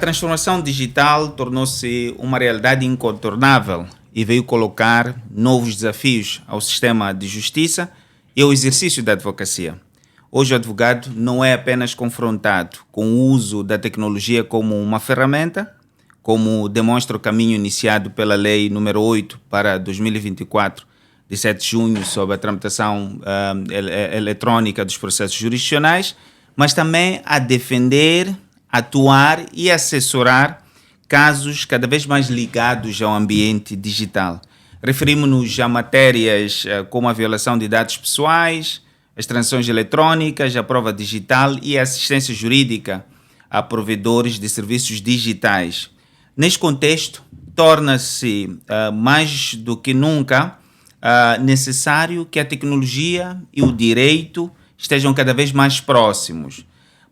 transformação digital tornou-se uma realidade incontornável e veio colocar novos desafios ao sistema de justiça e ao exercício da advocacia. Hoje o advogado não é apenas confrontado com o uso da tecnologia como uma ferramenta, como demonstra o caminho iniciado pela Lei número 8 para 2024, de 7 de junho, sobre a tramitação eletrônica dos processos jurisdicionais, mas também a defender, atuar e assessorar casos cada vez mais ligados ao ambiente digital. Referimos-nos a matérias como a violação de dados pessoais, as transações eletrônicas, a prova digital e a assistência jurídica a provedores de serviços digitais. Neste contexto, torna-se mais do que nunca necessário que a tecnologia e o direito estejam cada vez mais próximos.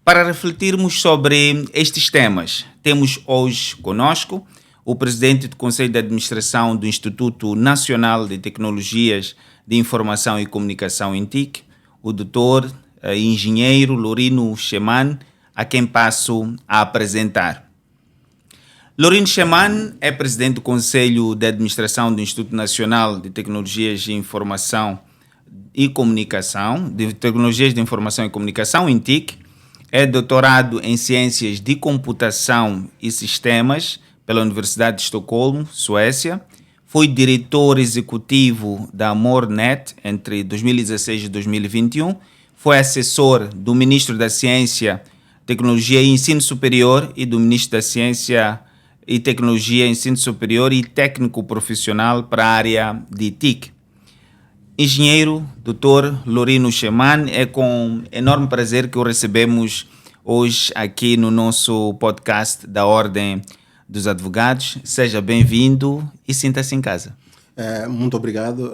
Para refletirmos sobre estes temas, temos hoje conosco o presidente do Conselho de Administração do Instituto Nacional de Tecnologias de Informação e Comunicação, INTIC, o doutor engenheiro Lorino Cheman, a quem passo a apresentar. Lorino Cheman é presidente do Conselho de Administração do Instituto Nacional de Tecnologias de Informação e Comunicação, de Tecnologias de Informação e Comunicação, INTIC, é doutorado em Ciências de Computação e Sistemas pela Universidade de Estocolmo, Suécia. Foi diretor executivo da Amornet entre 2016 e 2021. Foi assessor do Ministro da Ciência, Tecnologia e Ensino Superior e do Ministro da Ciência e Tecnologia, Ensino Superior e Técnico Profissional para a área de TIC. Engenheiro Dr. Lorino Cheman, é com enorme prazer que o recebemos hoje aqui no nosso podcast da Ordem dos Advogados. Seja bem-vindo e sinta-se em casa. Muito obrigado,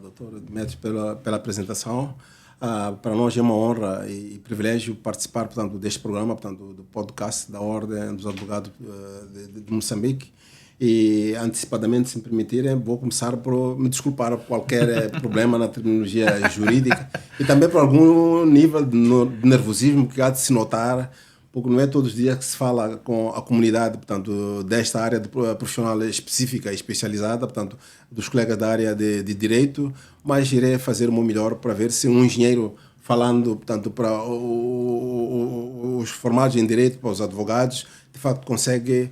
Dr. Demetrios, pela apresentação. Para nós é uma honra e privilégio participar, portanto, deste programa, portanto, do podcast da Ordem dos Advogados de Moçambique. E, antecipadamente, se me permitirem, vou começar por me desculpar por qualquer problema na terminologia jurídica e também por algum nível de nervosismo que há de se notar, porque não é todos os dias que se fala com a comunidade, portanto, desta área profissional específica e especializada, portanto, dos colegas da área de direito, mas irei fazer o meu melhor para ver se um engenheiro falando, portanto, para os formados em direito, para os advogados, de facto consegue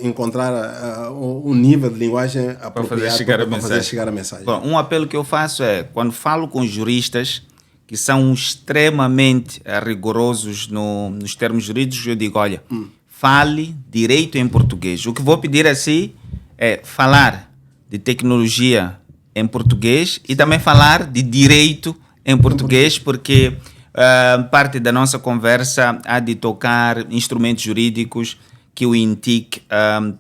encontrar um nível de linguagem apropriado para fazer chegar a mensagem. Bom, um apelo que eu faço é, quando falo com juristas que são extremamente rigorosos nos termos jurídicos, eu digo, olha, fale direito em português. O que vou pedir assim é falar de tecnologia em português e também falar de direito em português, porque parte da nossa conversa há de tocar instrumentos jurídicos que o INTIC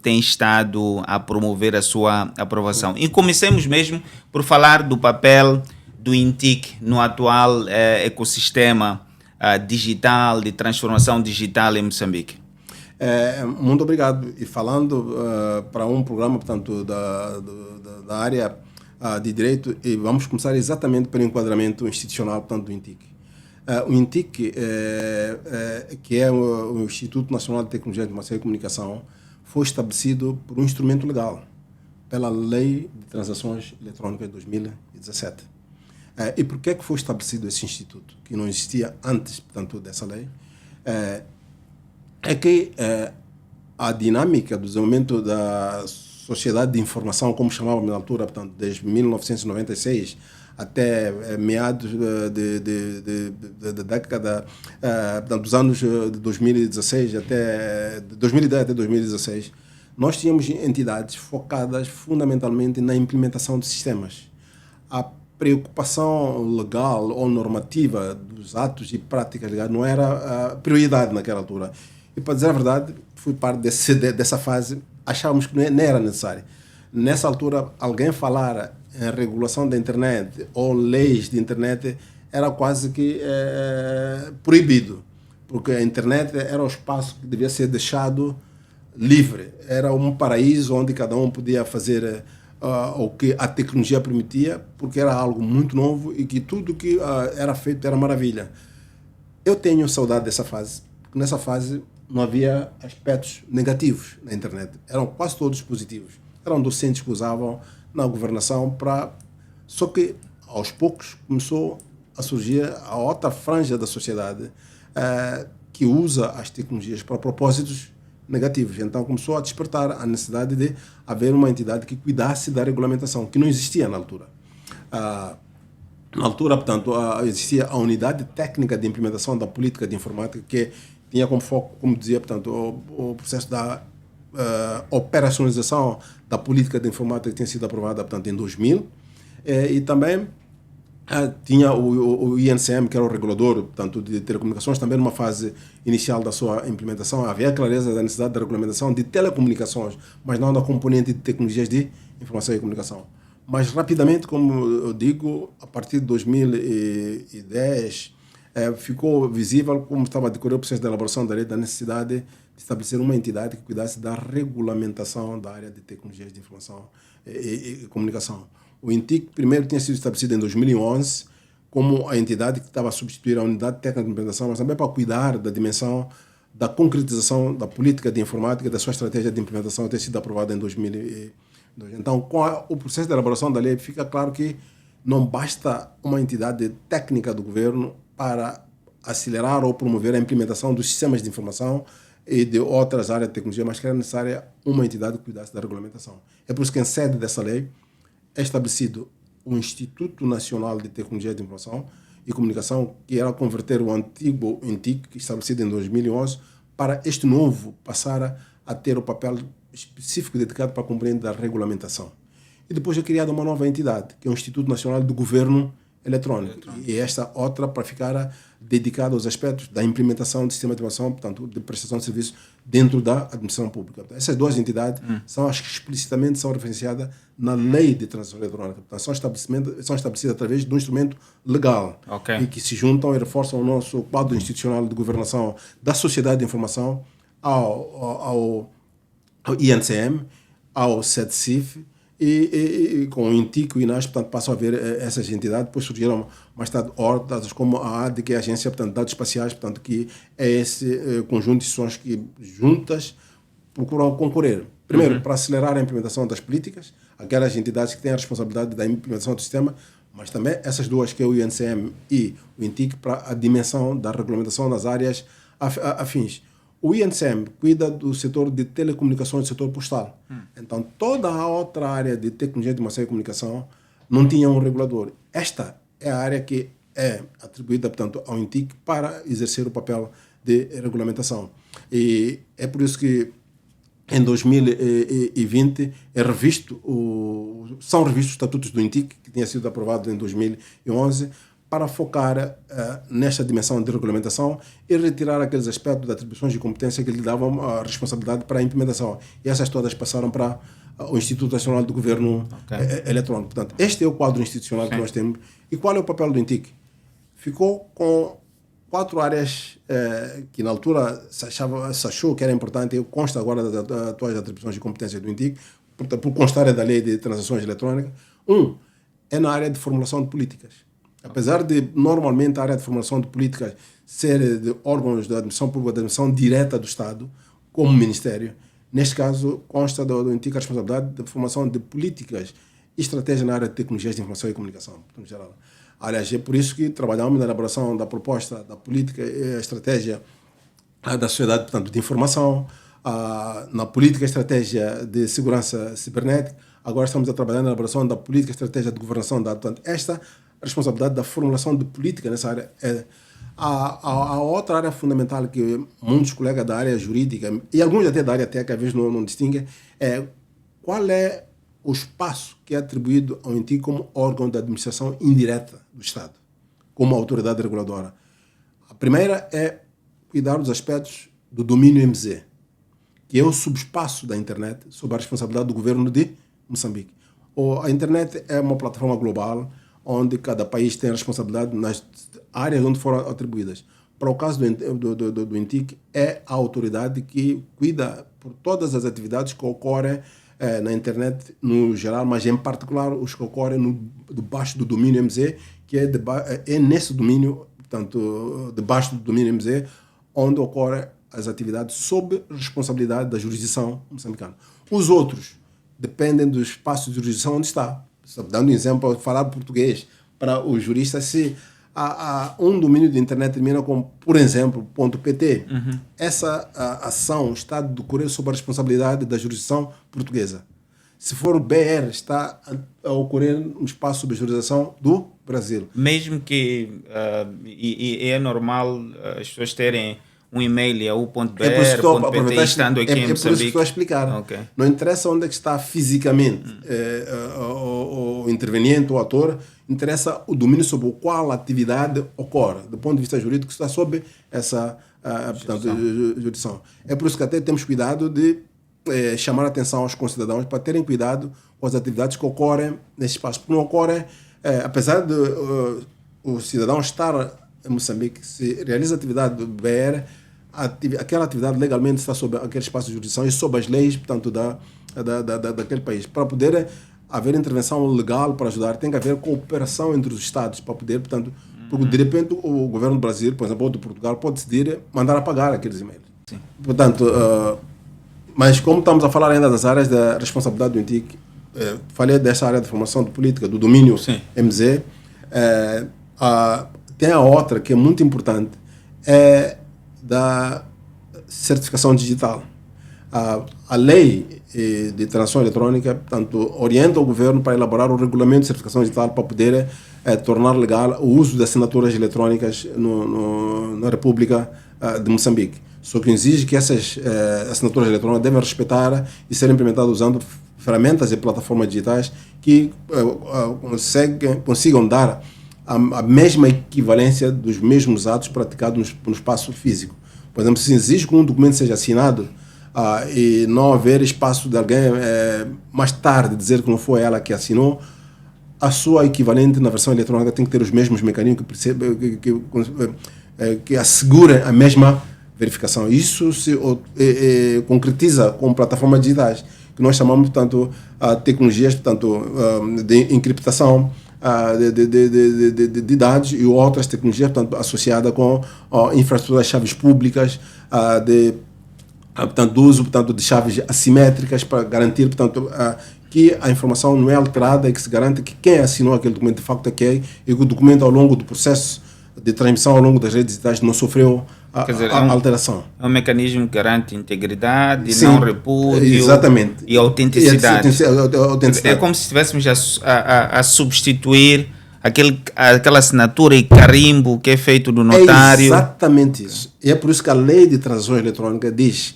tem estado a promover a sua aprovação. E comecemos mesmo por falar do papel do INTIC no atual ecossistema digital, de transformação digital em Moçambique. Muito obrigado. E falando para um programa, portanto, da área de direito, e vamos começar exatamente pelo enquadramento institucional, portanto, do INTIC. O INTIC, que é o Instituto Nacional de Tecnologia de Informação e Comunicação, foi estabelecido por um instrumento legal, pela Lei de Transações Eletrônicas de 2017. E por que foi estabelecido esse instituto, que não existia antes, portanto, dessa lei? É que a dinâmica do desenvolvimento da sociedade de informação, como chamávamos na altura, portanto, desde 1996 até meados da década, dos anos de 2016 até 2010 até 2016, nós tínhamos entidades focadas fundamentalmente na implementação de sistemas. A preocupação legal ou normativa dos atos e práticas legais não era a prioridade naquela altura. E, para dizer a verdade, fui parte dessa fase, achávamos que nem era necessário. Nessa altura, alguém falar em regulação da internet ou leis de internet era quase que proibido, porque a internet era um espaço que devia ser deixado livre. Era um paraíso onde cada um podia fazer o que a tecnologia permitia, porque era algo muito novo e que tudo que era feito era maravilha. Eu tenho saudade dessa fase, porque nessa fase não havia aspectos negativos na internet. Eram quase todos positivos. Eram docentes que usavam na governação para... Só que, aos poucos, começou a surgir a outra franja da sociedade que usa as tecnologias para propósitos negativos. Então, começou a despertar a necessidade de haver uma entidade que cuidasse da regulamentação, que não existia na altura. Na altura, portanto, existia a Unidade Técnica de Implementação da Política de Informática, que tinha como foco, como dizia, portanto, o processo da operacionalização da política de informática que tinha sido aprovada, portanto, em 2000, e também tinha o INCM, que era o regulador, portanto, de telecomunicações, também numa fase inicial da sua implementação. Havia clareza da necessidade da regulamentação de telecomunicações, mas não da componente de tecnologias de informação e comunicação. Mas rapidamente, como eu digo, a partir de 2010, ficou visível, como estava a decorrer o processo de elaboração da lei, da necessidade de estabelecer uma entidade que cuidasse da regulamentação da área de tecnologias de informação e comunicação. O INTIC primeiro tinha sido estabelecido em 2011 como a entidade que estava a substituir a Unidade Técnica de Implementação, mas também para cuidar da dimensão da concretização da política de informática, da sua estratégia de implementação, ter sido aprovada em 2002. Então, com o processo de elaboração da lei, fica claro que não basta uma entidade técnica do governo para acelerar ou promover a implementação dos sistemas de informação e de outras áreas de tecnologia, mas que era necessária uma entidade que cuidasse da regulamentação. É por isso que, em sede dessa lei, é estabelecido o Instituto Nacional de Tecnologia de Informação e Comunicação, que era converter o antigo INTIC, estabelecido em 2011, para este novo passar a ter o papel específico dedicado para a compreender a regulamentação. E depois é criada uma nova entidade, que é o Instituto Nacional do Governo Eletrônico. E esta outra para ficar dedicada aos aspectos da implementação do sistema de informação, portanto, de prestação de serviços dentro da administração pública. Essas duas entidades são as que explicitamente são referenciadas na Lei de Transação Eletrônica. Portanto, são estabelecidas através de um instrumento legal e que se juntam e reforçam o nosso quadro institucional de governação da sociedade de informação ao INCM, ao SEDCIF, e com o INTIC e o INAS, portanto, passam a haver essas entidades. Depois surgiram mais tarde outras, como a AD, que é a Agência, portanto, de Dados Espaciais, portanto, que é esse conjunto de instituições que juntas procuram concorrer. Primeiro, para acelerar a implementação das políticas, aquelas entidades que têm a responsabilidade da implementação do sistema, mas também essas duas, que é o INCM e o INTIC, para a dimensão da regulamentação das áreas afins. O INCM cuida do setor de telecomunicações, do setor postal. Então, toda a outra área de tecnologia de informação e comunicação não tinha um regulador. Esta é a área que é atribuída, portanto, ao INTIC para exercer o papel de regulamentação. E é por isso que em 2020 são revistos os estatutos do INTIC, que tinha sido aprovado em 2011, para focar nesta dimensão de regulamentação e retirar aqueles aspectos de atribuições de competência que lhe davam a responsabilidade para a implementação. E essas todas passaram para o Instituto Nacional do Governo Eletrônico. Portanto, este é o quadro institucional que nós temos. E qual é o papel do INTIC? Ficou com 4 áreas que na altura se achou que era importante, consta agora das atuais atribuições de competência do INTIC, por constar da Lei de Transações Eletrônicas. É na área de formulação de políticas. Apesar de, normalmente, a área de formação de políticas ser de órgãos da administração pública, da administração direta do Estado, como Ministério, neste caso, consta do INTIC a responsabilidade de formação de políticas e estratégia na área de tecnologias de informação e comunicação, em geral. Aliás, é por isso que trabalhamos na elaboração da proposta da política e a estratégia da sociedade, portanto, de informação, na política e estratégia de segurança cibernética. Agora estamos a trabalhar na elaboração da política e estratégia de governação da. Portanto, esta responsabilidade da formulação de política nessa área. A outra área fundamental que muitos colegas da área jurídica, e alguns até da área técnica, às vezes não distinguem, é qual é o espaço que é atribuído ao INTIC como órgão da administração indireta do Estado, como autoridade reguladora. A primeira é cuidar dos aspectos do domínio MZ, que é o subespaço da internet sob a responsabilidade do governo de Moçambique. A internet é uma plataforma global onde cada país tem a responsabilidade nas áreas onde foram atribuídas. Para o caso do INTIC, é a autoridade que cuida por todas as atividades que ocorrem na internet no geral, mas em particular os que ocorrem debaixo do domínio MZ, que é nesse domínio, portanto, debaixo do domínio MZ, onde ocorre as atividades sob responsabilidade da jurisdição moçambicana. Os outros dependem do espaço de jurisdição onde está. Dando um exemplo, falar português para o jurista, se um domínio de internet termina com, por exemplo, .pt, essa ação está a decorrer sob a responsabilidade da jurisdição portuguesa. Se for o BR, está a ocorrer no espaço sob a jurisdição do Brasil. Mesmo que, e é normal as pessoas terem um e-mail a u.br.pt estando aqui em Moçambique. É por isso que estou a explicar. Okay. Não interessa onde é que está fisicamente o interveniente, o ator, interessa o domínio sobre o qual a atividade ocorre. Do ponto de vista jurídico, está sob essa jurisdição. É por isso que até temos cuidado de chamar a atenção aos concidadãos para terem cuidado com as atividades que ocorrem nesse espaço. Porque não ocorrem, apesar de o cidadão estar em Moçambique, se realiza a atividade do BR, aquela atividade legalmente está sob aquele espaço de jurisdição e sob as leis, portanto, daquele país. Para poder haver intervenção legal para ajudar, tem que haver cooperação entre os Estados para poder, portanto, porque de repente o governo do Brasil, por exemplo, ou de Portugal, pode decidir mandar apagar aqueles e-mails. Sim. Portanto, mas como estamos a falar ainda das áreas da responsabilidade do INTIC, falei dessa área de formação de política, do domínio MZ, tem a outra que é muito importante, é da certificação digital. A lei de transação eletrônica, portanto, orienta o governo para elaborar um regulamento de certificação digital para poder tornar legal o uso de assinaturas eletrônicas na República de Moçambique. Só que exige que essas assinaturas eletrônicas devem respeitar e serem implementadas usando ferramentas e plataformas digitais que consigam dar a mesma equivalência dos mesmos atos praticados no espaço físico. Por exemplo, se exige que um documento seja assinado e não haver espaço de alguém mais tarde dizer que não foi ela que assinou, a sua equivalente na versão eletrônica tem que ter os mesmos mecanismos que assegurem a mesma verificação. Isso se concretiza com plataformas digitais, que nós chamamos, portanto, tecnologias, portanto, de encriptação de dados e outras tecnologias, portanto, associadas com infraestruturas de chaves públicas, portanto, do uso, portanto, de chaves assimétricas para garantir, portanto, que a informação não é alterada e que se garante que quem assinou aquele documento de facto é quem, e que o documento ao longo do processo de transmissão ao longo das redes digitais não sofreu alteração. É um mecanismo que garante integridade, não repúdio, exatamente, e autenticidade. Autenticidade. É como se estivéssemos a substituir aquela assinatura e carimbo que é feito do notário. É exatamente isso. E é por isso que a lei de transação eletrônica diz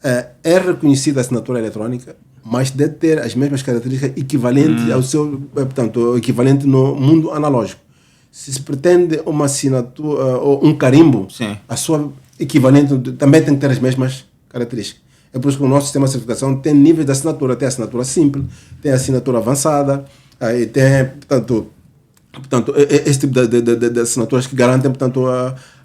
é reconhecida a assinatura eletrônica, mas deve ter as mesmas características equivalentes ao seu, portanto, equivalente no mundo analógico. Se pretende uma assinatura ou um carimbo, a sua equivalente também tem que ter as mesmas características. É por isso que o nosso sistema de certificação tem níveis de assinatura. Tem a assinatura simples, tem a assinatura avançada, e tem, portanto, esse tipo de assinaturas que garantem, portanto,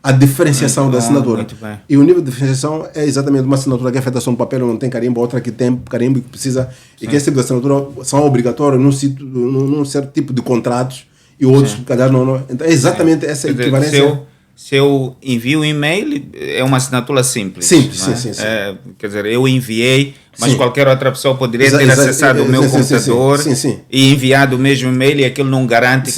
a diferenciação da assinatura. E o nível de diferenciação é exatamente uma assinatura que é feita só no papel, não tem carimbo, outra que tem carimbo e que precisa, e que esse tipo de assinatura são obrigatórios num certo tipo de contratos, e outros, calhar, não. Então, é exatamente essa equivalência. Se eu envio um e-mail, é uma assinatura simples. Simples, sim. Quer dizer, eu enviei, mas qualquer outra pessoa poderia ter acessado o meu computador e enviado o mesmo e-mail, e aquilo não garante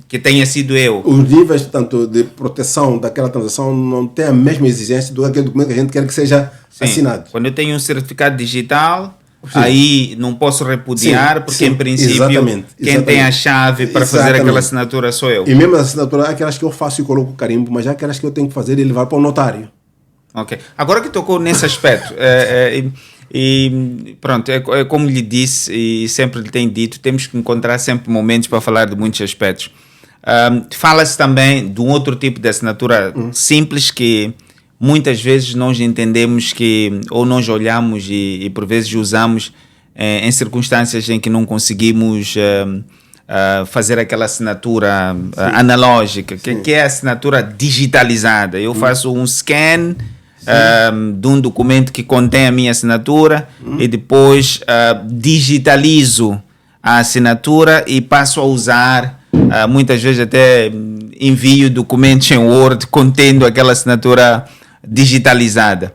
que tenha sido eu. Os níveis, portanto, de proteção daquela transação não têm a mesma exigência do aquele documento que a gente quer que seja assinado. Quando eu tenho um certificado digital, aí não posso repudiar, porque em princípio quem tem a chave para fazer aquela assinatura sou eu. E mesmo as assinaturas, aquelas que eu faço e coloco o carimbo, mas aquelas que eu tenho que fazer e levar para o notário. Ok. Agora que tocou nesse aspecto, e pronto, é como lhe disse e sempre lhe tenho dito, temos que encontrar sempre momentos para falar de muitos aspectos. Fala-se também de um outro tipo de assinatura simples que muitas vezes nós entendemos que, ou nós olhamos e por vezes usamos em circunstâncias em que não conseguimos fazer aquela assinatura analógica, que é a assinatura digitalizada. Eu faço um scan de um documento que contém a minha assinatura e depois digitalizo a assinatura e passo a usar, muitas vezes até envio documentos em Word contendo aquela assinatura digitalizada.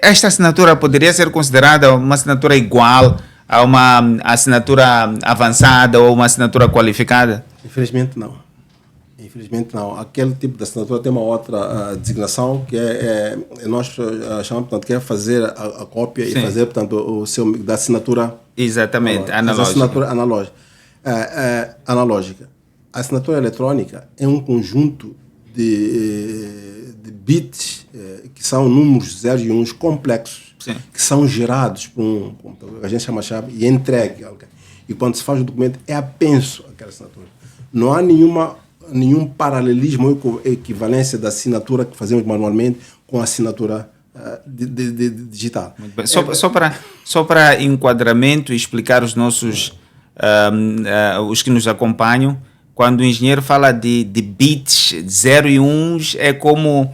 Esta assinatura poderia ser considerada uma assinatura igual a uma assinatura avançada ou uma assinatura qualificada? Infelizmente não. Infelizmente não. Aquele tipo de assinatura tem uma outra designação que nós chamamos, portanto, que é fazer a cópia e fazer, portanto, da assinatura. Exatamente, analógica. Assinatura analógica. A assinatura eletrônica é um conjunto de bits que são números 0 e 1 complexos, que são gerados por um computador, a gente chama chave, e é entregue a alguém. E quando se faz o documento, é apenso aquela assinatura. Não há nenhum paralelismo ou equivalência da assinatura que fazemos manualmente com a assinatura digital. Muito bem. Só para enquadramento e explicar os nossos os que nos acompanham, quando o engenheiro fala de bits 0 e 1, é como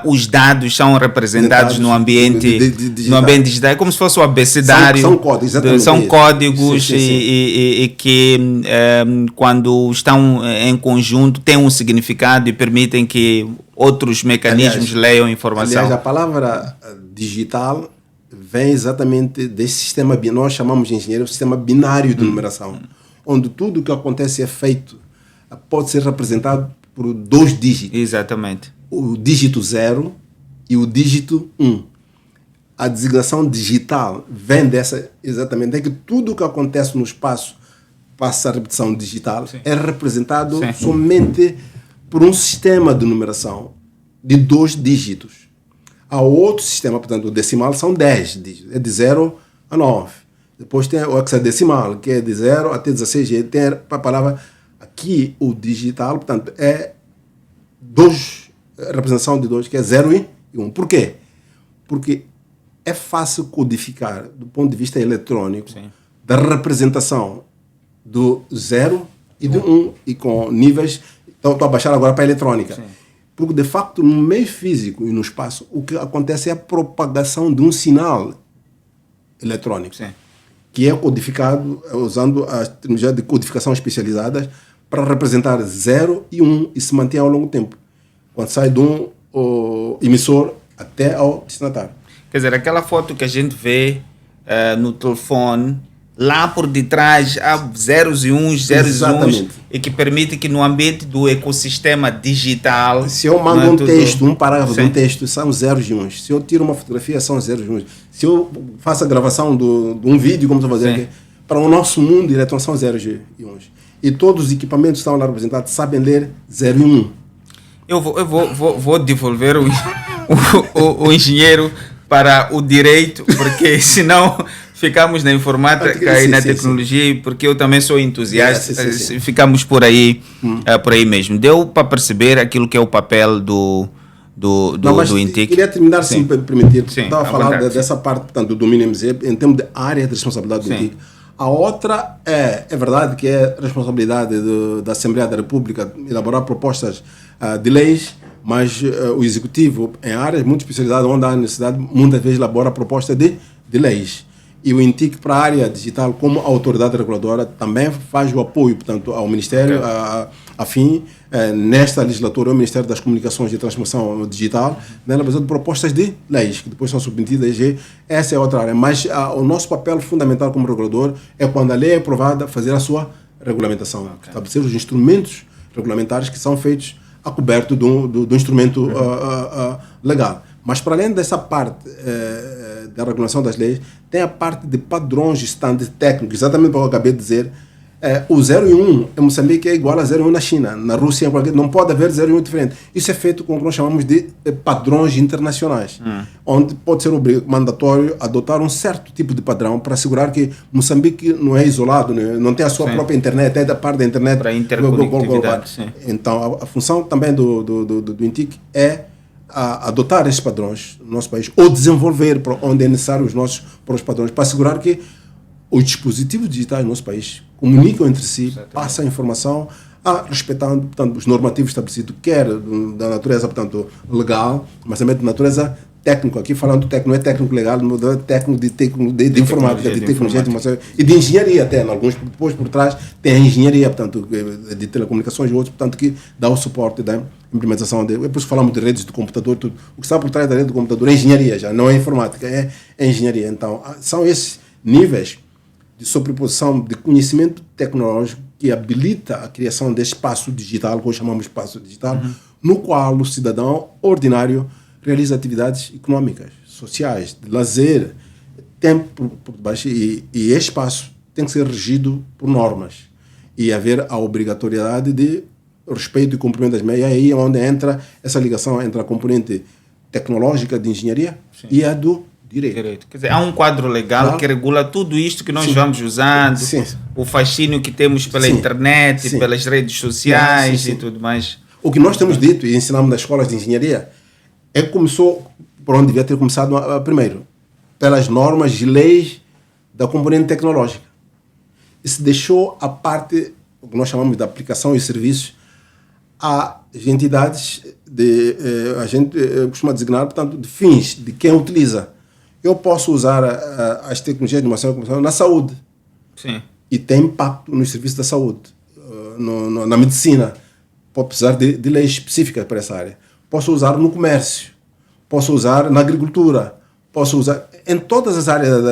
os dados são representados no ambiente digital. É como se fosse o abecedário. São códigos, exatamente. São códigos e que quando estão em conjunto têm um significado e permitem que outros mecanismos leiam informação. Aliás, a palavra digital vem exatamente desse sistema, nós chamamos de engenheiro, sistema binário de numeração, onde tudo o que acontece é feito, pode ser representado por 2 dígitos. Exatamente. O dígito 0 e o dígito 1. A designação digital vem dessa, exatamente, é que tudo o que acontece no espaço passa a repetição digital, é representado somente por um sistema de numeração de 2 dígitos. Há outro sistema, portanto, o decimal são 10 dígitos, é de 0 a 9. Depois tem o hexadecimal, que é de 0 até 16, e tem a palavra aqui, o digital, portanto, é representação de 2, que é 0 e 1. Por quê? Porque é fácil codificar, do ponto de vista eletrônico, da representação do 0 e do 1, e com níveis. Estou a baixar agora para a eletrônica. Porque, de facto, no meio físico e no espaço, o que acontece é a propagação de um sinal eletrônico, que é codificado usando as tecnologias de codificação especializadas para representar 0 e 1 e se mantém ao longo do tempo, quando sai de um emissor até ao destinatário. Quer dizer, aquela foto que a gente vê no telefone, lá por detrás há zeros e uns, e que permite que no ambiente do ecossistema digital... Se eu mando um texto, um parágrafo de um texto, são zeros e uns. Se eu tiro uma fotografia, são zeros e uns. Se eu faço a gravação de um vídeo, como estou fazendo aqui, para o nosso mundo, direto, são zeros e uns. E todos os equipamentos que estão lá representados sabem ler 0 e 1. Eu vou devolver o engenheiro para o direito, porque senão ficamos na informática e na tecnologia, porque eu também sou entusiasta, ficamos por aí mesmo. Deu para perceber aquilo que é o papel do INTIC? Queria terminar, se me permitir, porque estava a falar dessa parte, portanto, do domínio MZ, em termos de área de responsabilidade do INTIC. A outra é verdade que é responsabilidade da Assembleia da República elaborar propostas de leis, mas o Executivo, em áreas muito especializadas, onde há necessidade, muitas vezes elabora propostas de leis. E o INTIC, para a área digital, como autoridade reguladora, também faz o apoio, portanto, ao Ministério, afim, nesta legislatura, o Ministério das Comunicações e Transformação Digital, na elaboração de propostas de leis, que depois são submetidas. Essa é outra área. Mas o nosso papel fundamental como regulador é, quando a lei é aprovada, fazer a sua regulamentação. Estabelecer os instrumentos regulamentares que são feitos a coberto do instrumento legal. Mas, para além dessa parte da regulação das leis, tem a parte de padrões de estándares técnicos, exatamente o que eu acabei de dizer. O 0 e 1 em Moçambique é igual a 0 e 1 na China, na Rússia, não pode haver 0 e 1 diferente. Isso é feito com o que nós chamamos de padrões internacionais, onde pode ser mandatório adotar um certo tipo de padrão para assegurar que Moçambique não é isolado, não tem a sua própria internet, é da parte da internet. Para interconectividade. Então, a função também do INTIC é adotar esses padrões no nosso país, ou desenvolver para onde é necessário os nossos próprios padrões, para assegurar que os dispositivos digitais do nosso país comunicam entre si, passam a informação, respeitando, portanto, os normativos estabelecidos, quer da natureza, portanto, legal, mas também de natureza técnico, aqui falando técnico, não é técnico legal, não é técnico de informática, de tecnologia, de informação e de engenharia até, alguns depois por trás tem a engenharia, portanto, de telecomunicações e outros, portanto, que dá o suporte da implementação é por isso que falamos de redes de computador, tudo. O que está por trás da rede de computador é engenharia já, não é informática, é engenharia. Então, são esses níveis de sobreposição de conhecimento tecnológico que habilita a criação desse espaço digital, que hoje chamamos de espaço digital, no qual o cidadão ordinário realiza atividades econômicas, sociais, de lazer, tempo por baixo, e esse espaço tem que ser regido por normas e haver a obrigatoriedade de respeito e cumprimento das meias. E aí é onde entra essa ligação entre a componente tecnológica de engenharia e a do direito. Quer dizer, há um quadro legal que regula tudo isto que nós vamos usando, o fascínio que temos pela internet, pelas redes sociais e tudo mais. O que nós temos dito e ensinamos nas escolas de engenharia é que começou por onde devia ter começado primeiro, pelas normas e leis da componente tecnológica. E se deixou a parte, o que nós chamamos de aplicação e serviços, às entidades, a gente costuma designar, portanto, de fins, de quem utiliza. Eu posso usar as tecnologias de informação na saúde. Sim. E tem impacto nos serviços da saúde, na medicina. Pode precisar de leis específicas para essa área. Posso usar no comércio, posso usar na agricultura, posso usar em todas as áreas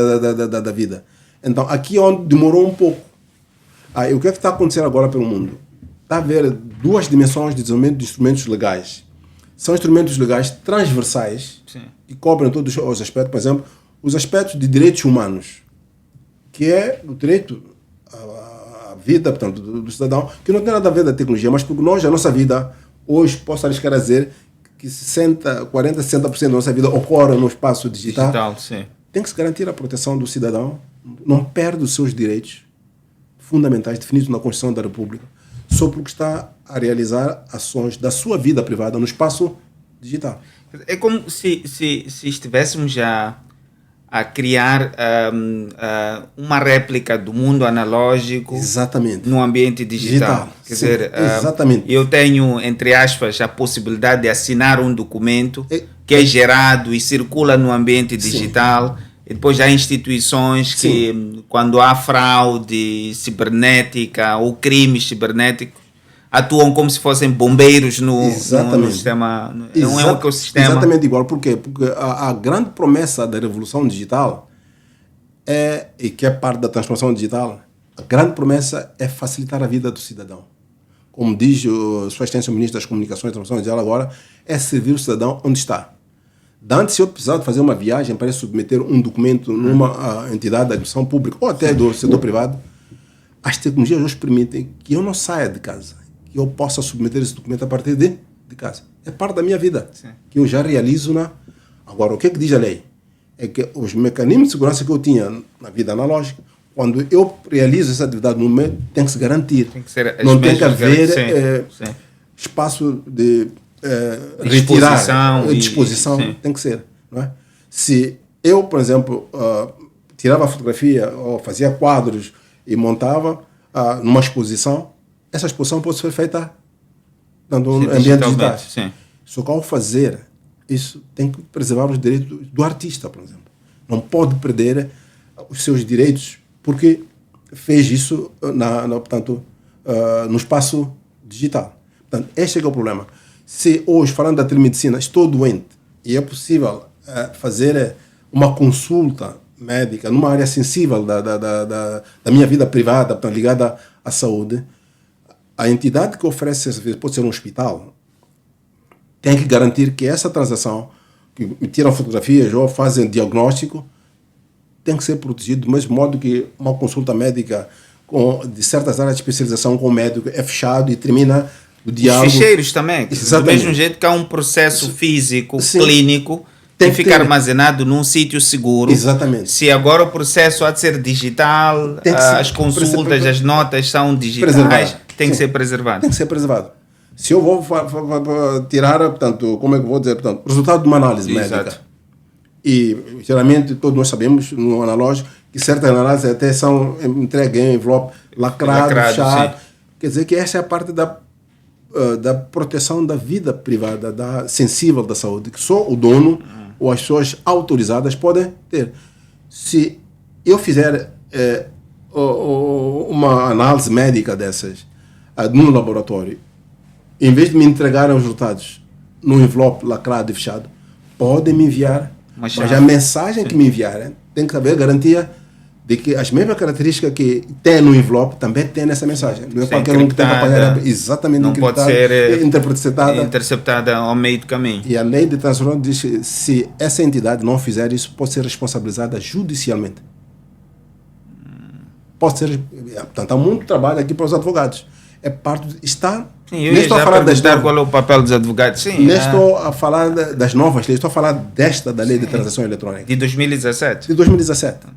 da vida. Então, aqui é onde demorou um pouco. E o que é que está acontecendo agora pelo mundo? Está a haver duas dimensões de desenvolvimento de instrumentos legais. São instrumentos legais transversais, que cobrem todos os aspectos. Por exemplo, os aspectos de direitos humanos, que é o direito à vida, portanto, do cidadão, que não tem nada a ver da tecnologia, mas porque nós, a nossa vida, hoje, posso arriscar a dizer que 40%, 60% da nossa vida ocorre no espaço digital. Tem que se garantir a proteção do cidadão, não perde os seus direitos fundamentais definidos na Constituição da República, só porque está a realizar ações da sua vida privada no espaço digital. É como se estivéssemos já a criar uma réplica do mundo analógico no ambiente digital. Quer dizer, eu tenho, entre aspas, a possibilidade de assinar um documento que é gerado e circula no ambiente digital. E depois há instituições que, quando há fraude cibernética ou crimes cibernéticos, atuam como se fossem bombeiros no sistema, é um ecossistema. Exatamente igual. Por quê? Porque a grande promessa da revolução digital e que é parte da transformação digital, a grande promessa é facilitar a vida do cidadão. Como diz Sua Excelência o Ministro das Comunicações e Transformação Digital agora, é servir o cidadão onde está. Antes, se eu precisar de fazer uma viagem para submeter um documento numa entidade da administração pública ou até do setor privado, as tecnologias hoje permitem que eu não saia de casa, que eu possa submeter esse documento a partir de casa. É parte da minha vida, que eu já realizo Agora, o que diz a lei? É que os mecanismos de segurança que eu tinha na vida analógica, quando eu realizo essa atividade no meio, tem que se garantir. Tem que ser não tem que haver espaço de retirar, disposição, tem que ser. Não é? Se eu, por exemplo, tirava a fotografia ou fazia quadros e montava numa exposição, essa exposição pode ser feita no ambiente digital. Só que ao fazer isso, tem que preservar os direitos do artista, por exemplo. Não pode perder os seus direitos porque fez isso portanto, no espaço digital. Portanto, este é que é o problema. Se hoje, falando da telemedicina, estou doente e é possível fazer uma consulta médica numa área sensível da minha vida privada, portanto, ligada à saúde, a entidade que oferece esse serviço, pode ser um hospital, tem que garantir que essa transação, que me tiram fotografias ou fazem diagnóstico, tem que ser protegido do mesmo modo que uma consulta médica de certas áreas de especialização com o médico é fechado e termina o diálogo. Os ficheiros também, do mesmo jeito que há um processo físico, clínico, tem que ficar armazenado num sítio seguro. Exatamente. Se agora o processo há de ser digital, as consultas, as notas são digitais, tem que ser preservado. Tem que ser preservado. Se eu vou tirar, portanto, como é que eu vou dizer, portanto, o resultado de uma análise médica. E geralmente todos nós sabemos no analógico que certas análises até são entregues em envelope lacrado, fechado. Quer dizer que essa é a parte da da proteção da vida privada, sensível da saúde, que só o dono ou as pessoas autorizadas podem ter. Se eu fizer uma análise médica dessas no laboratório, em vez de me entregarem os resultados num envelope lacrado e fechado, podem me enviar, mas a mensagem que me enviarem tem que haver garantia de que as mesmas características que tem no envelope também tem nessa mensagem. Não é qualquer um que tem que apanhar exatamente não pode ser interceptada ao meio do caminho. E a lei de transação diz que se essa entidade não fizer isso, pode ser responsabilizada judicialmente. Pode ser. Portanto, há muito trabalho aqui para os advogados. É parte está. Sim, eu ia já perguntar qual é o papel dos advogados. Sim, estou a falar das novas leis, estou a falar da lei de transação eletrônica. De 2017? De 2017.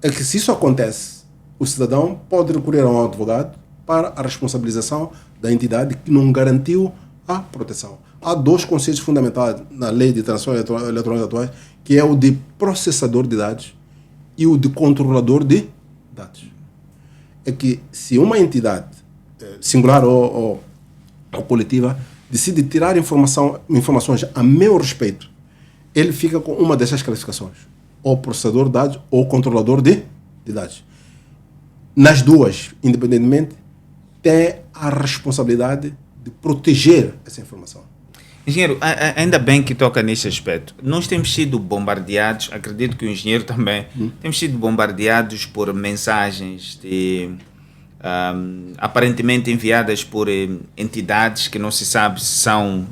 É que se isso acontece, o cidadão pode recorrer a um advogado para a responsabilização da entidade que não garantiu a proteção. Há dois conceitos fundamentais na lei de transação eletrônica atual, que é o de processador de dados e o de controlador de dados. É que se uma entidade singular ou coletiva decide tirar informações a meu respeito, ele fica com uma dessas classificações: ou processador de dados ou controlador de dados. Nas duas, independentemente, tem a responsabilidade de proteger essa informação. Engenheiro, ainda bem que toca nesse aspecto. Nós temos sido bombardeados, acredito que o engenheiro também, temos sido bombardeados por mensagens aparentemente enviadas por entidades que não se sabe se são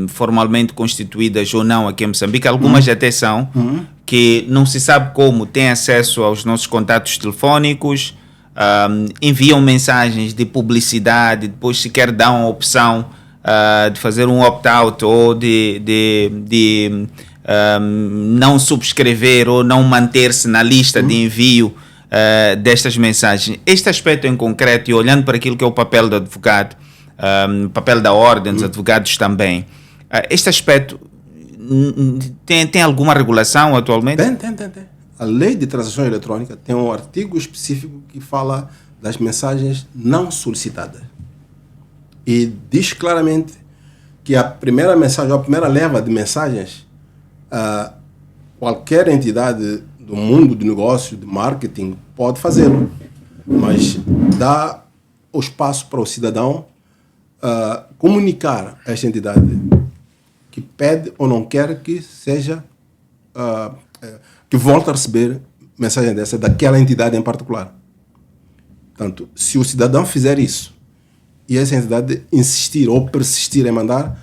formalmente constituídas ou não aqui em Moçambique. Algumas até são, que não se sabe como têm acesso aos nossos contatos telefónicos, enviam mensagens de publicidade, depois sequer dão a opção de fazer um opt-out ou de não subscrever ou não manter-se na lista de envio destas mensagens. Este aspecto em concreto, e olhando para aquilo que é o papel do advogado, papel da ordem, dos advogados também, este aspecto tem alguma regulação atualmente? Tem. A lei de transação eletrônica tem um artigo específico que fala das mensagens não solicitadas. E diz claramente que a primeira mensagem, a primeira leva de mensagens, qualquer entidade do mundo de negócio, de marketing, pode fazê-lo, mas dá o espaço para o cidadão comunicar a esta entidade que pede ou não quer que seja que volte a receber mensagem dessa daquela entidade em particular. Portanto, se o cidadão fizer isso e essa entidade insistir ou persistir em mandar,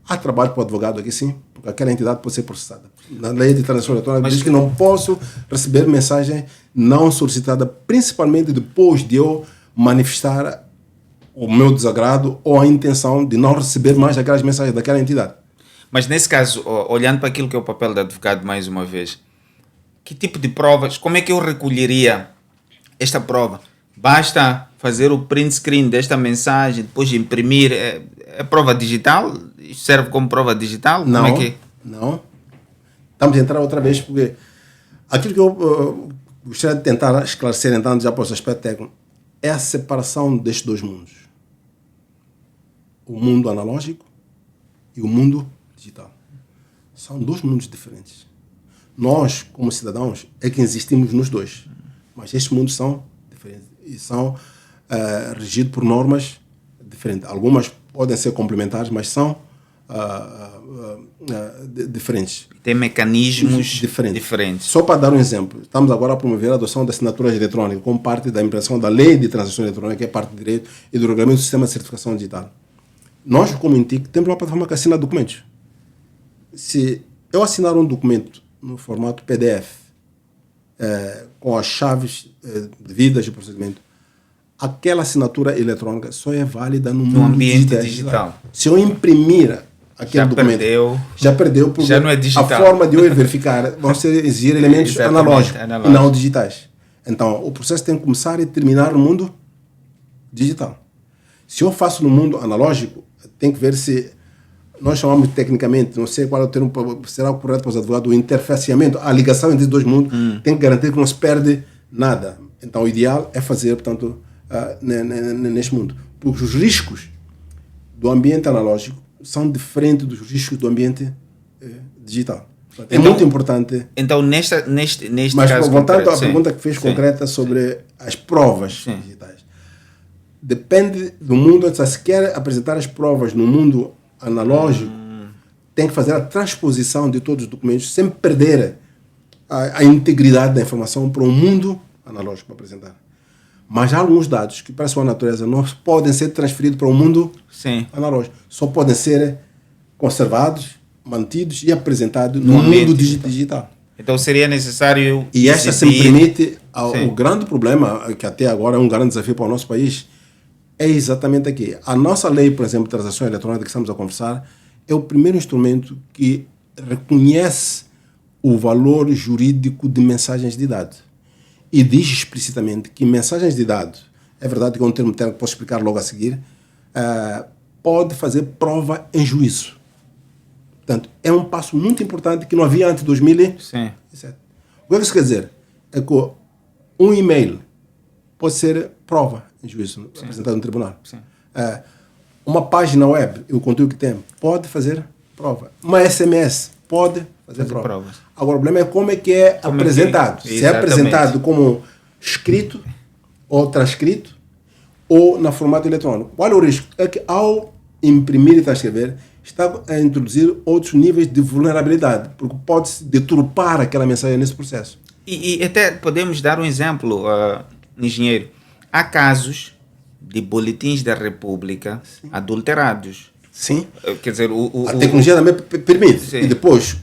há trabalho para o advogado aqui sim, porque aquela entidade pode ser processada. Na lei de transação eletrônica diz que não posso receber mensagem não solicitada, principalmente depois de eu manifestar o meu desagrado ou a intenção de não receber mais aquelas mensagens daquela entidade. Mas nesse caso, olhando para aquilo que é o papel do advogado mais uma vez, que tipo de provas, como é que eu recolheria esta prova? Basta fazer o print screen desta mensagem, depois imprimir, é prova digital? Isso serve como prova digital? Não, como é que... não. Estamos a entrar outra vez, porque aquilo que eu gostaria de tentar esclarecer, entrando já para o aspecto técnico, é a separação destes dois mundos. O mundo analógico e o mundo digital. São dois mundos diferentes. Nós, como cidadãos, é que existimos nos dois. Mas estes mundos são diferentes e são regidos por normas diferentes. Algumas podem ser complementares, mas são diferentes. Tem mecanismos diferentes. Só para dar um exemplo, estamos agora a promover a adoção da assinatura eletrônica como parte da implementação da lei de transação eletrônica, que é parte do direito e do regulamento do sistema de certificação digital. Nós, como INTIC, temos uma plataforma que assina documentos. Se eu assinar um documento no formato PDF, com as chaves devidas de procedimento, aquela assinatura eletrônica só é válida no ambiente digital. Se eu imprimir aquele documento, já perdeu, porque já não é digital. A forma de eu verificar vão ser exigir elementos analógicos e não digitais. Então, o processo tem que começar e terminar no mundo digital. Se eu faço no mundo analógico, tem que ver se nós chamamos tecnicamente, não sei qual é o termo, será correto para os advogados, o interfaceamento, a ligação entre os dois mundos, tem que garantir que não se perde nada. Então, o ideal é fazer, portanto, neste mundo. Porque os riscos do ambiente analógico são diferentes dos riscos do ambiente digital. É Então, muito importante. Então, neste Mas caso voltando concreto, à pergunta que fez concreta sobre as provas digitais. Depende do mundo. Se quer apresentar as provas no mundo analógico, tem que fazer a transposição de todos os documentos sem perder a integridade da informação para um mundo analógico para apresentar. Mas há alguns dados que, para a sua natureza, não podem ser transferidos para o mundo analógico. Só podem ser conservados, mantidos e apresentados no mundo digital. Então seria necessário... E esta se me permite... O grande problema, que até agora é um grande desafio para o nosso país, é exatamente aqui. A nossa lei, por exemplo, de transação eletrônica que estamos a conversar, é o primeiro instrumento que reconhece o valor jurídico de mensagens de dados. E diz explicitamente que mensagens de dados, é verdade que é um termo técnico que posso explicar logo a seguir, pode fazer prova em juízo. Portanto, é um passo muito importante que não havia antes de 2007. O que isso quer dizer? É que um e-mail pode ser prova em juízo, apresentado no tribunal. Uma página web, o conteúdo que tem, pode fazer prova. Uma SMS pode fazer prova. Agora, o problema é como é que é apresentado. Se é apresentado como escrito ou transcrito ou na formato eletrônico. Qual é o risco? É que ao imprimir e transcrever, está a introduzir outros níveis de vulnerabilidade, porque pode-se deturpar aquela mensagem nesse processo. E até podemos dar um exemplo, engenheiro. Há casos de boletins da República adulterados. Sim. Quer dizer, a tecnologia também permite. E depois,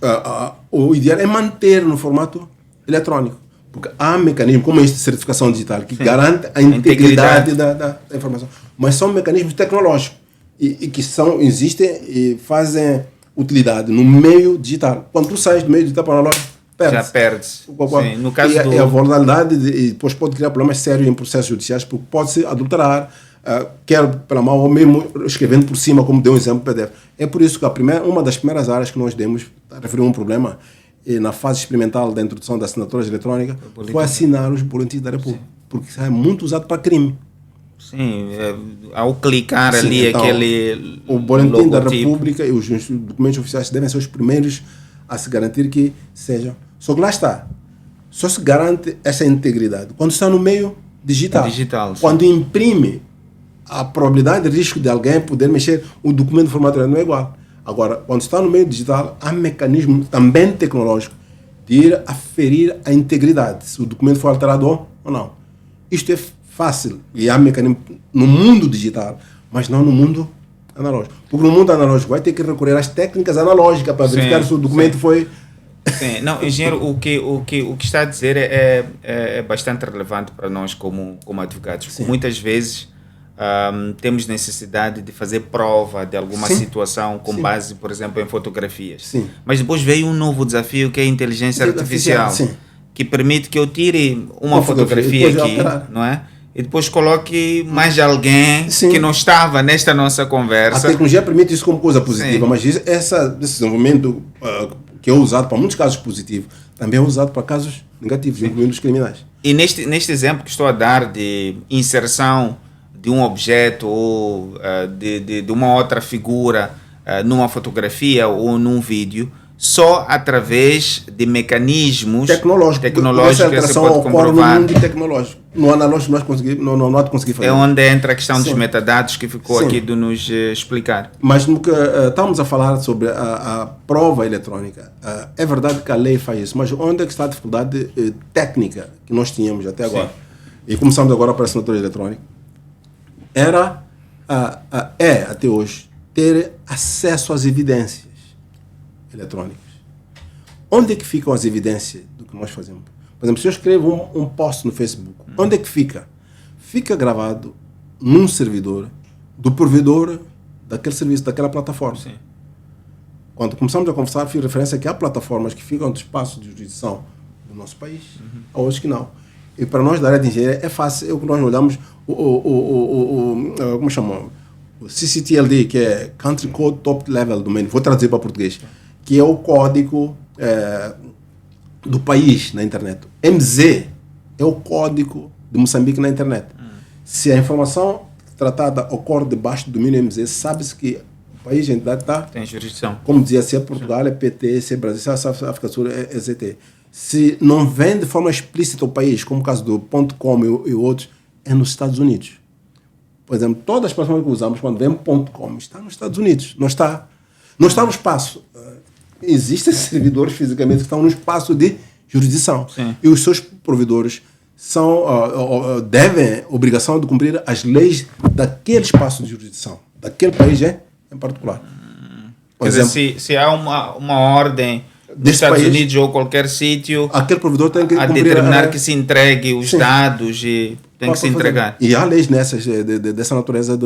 o ideal é manter no formato eletrônico. Porque há mecanismos, como este de certificação digital, que garante a integridade da informação. Mas são mecanismos tecnológicos e que existem e fazem utilidade no meio digital. Quando tu sais do meio digital para o analógico, já perdes. Sim, no caso e a vulnerabilidade e depois pode criar problemas sérios em processos judiciais, porque pode-se adulterar, quer pela mão ou mesmo escrevendo por cima, como deu um exemplo do PDF. É por isso que uma das primeiras áreas que nós demos, referiu um problema, na fase experimental da introdução das assinaturas eletrônicas, foi assinar os boletins da República, porque isso é muito usado para crime. Sim, ao clicar ali então, aquele o boletim da República e os documentos oficiais devem ser os primeiros a se garantir que sejam. Só que lá está. Só se garante essa integridade quando está no meio digital. Quando imprime, a probabilidade de risco de alguém poder mexer o documento de formato não é igual. Agora, quando está no meio digital, há mecanismo também tecnológico de ir aferir a integridade, se o documento foi alterado ou não. Isto é fácil e há mecanismo no mundo digital, mas não no mundo analógico. Porque no mundo analógico vai ter que recorrer às técnicas analógicas para verificar se o documento foi... Sim, não, engenheiro, o que está a dizer é bastante relevante para nós como advogados. Porque muitas vezes temos necessidade de fazer prova de alguma situação com base, por exemplo, em fotografias. Mas depois veio um novo desafio que é a inteligência artificial, que permite que eu tire uma fotografia aqui, não é? E depois coloque mais alguém que não estava nesta nossa conversa. A tecnologia permite isso como coisa positiva, mas esse desenvolvimento que é usado para muitos casos positivos, também é usado para casos negativos, incluindo os criminais. E neste exemplo que estou a dar de inserção de um objeto ou de uma outra figura numa fotografia ou num vídeo, só através de mecanismos tecnológicos que você pode comprovar. No mundo tecnológico. No analógico nós não conseguimos fazer. É onde entra a questão dos metadados que ficou aqui de nos explicar. Mas no que estamos a falar sobre a prova eletrônica, é verdade que a lei faz isso, mas onde é que está a dificuldade técnica que nós tínhamos até agora? E começamos agora para a assinatura eletrônica. É até hoje ter acesso às evidências eletrônicas. Onde é que ficam as evidências do que nós fazemos? Por exemplo, se eu escrevo um post no Facebook, onde é que fica? Fica gravado num servidor do provedor daquele serviço, daquela plataforma. Quando começamos a conversar, fiz referência que há plataformas que ficam do espaço de jurisdição do nosso país, há outros que não. E para nós da área de engenharia é fácil, é o que nós olhamos como chama? O CCTLD, que é Country Code Top Level Domain, vou traduzir para português, que é o código do país na internet. MZ é o código de Moçambique na internet. Se a informação tratada ocorre debaixo do domínio MZ, sabe-se que o país, a entidade está... Tem jurisdição. Como dizia, se é Portugal, é PT, se é Brasil, se é África do Sul, é ZT. Se não vem de forma explícita o país, como o caso do .com e outros, é nos Estados Unidos. Por exemplo, todas as plataformas que usamos, quando vem .com, está nos Estados Unidos, não está no espaço. Existem servidores fisicamente que estão no espaço de jurisdição. Sim. E os seus provedores devem obrigação de cumprir as leis daquele espaço de jurisdição, daquele país em particular. Por Quer exemplo, dizer, se há uma ordem dos desse Estados país, Unidos ou qualquer sítio aquele provedor tem que a cumprir determinar que se entregue os Sim. dados e tem que se entregar. E há leis dessa natureza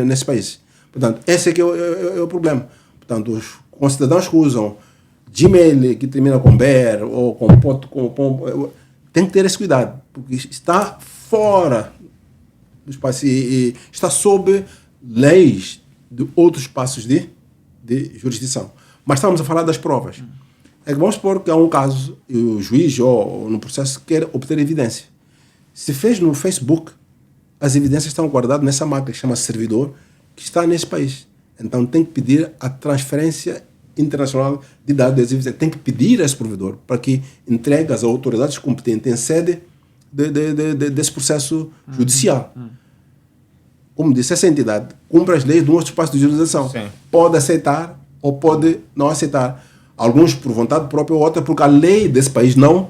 nesse país. Portanto, esse é que é o problema. Portanto, os cidadãos que usam Gmail, que termina com BR ou com tem que ter esse cuidado, porque está fora do espaço e está sob leis de outros espaços de jurisdição. Mas estamos a falar das provas. É que vamos supor que há um caso e o juiz ou no processo quer obter evidência. Se fez no Facebook, as evidências estão guardadas nessa máquina que chama servidor, que está nesse país. Então tem que pedir a transferência internacional de dados das evidências. Tem que pedir a esse provedor para que entregue às autoridades competentes em sede desse processo judicial. Como disse, essa entidade cumpre as leis de um outro espaço de jurisdição. Sim. Pode aceitar ou pode não aceitar. Alguns por vontade própria ou outra porque a lei desse país não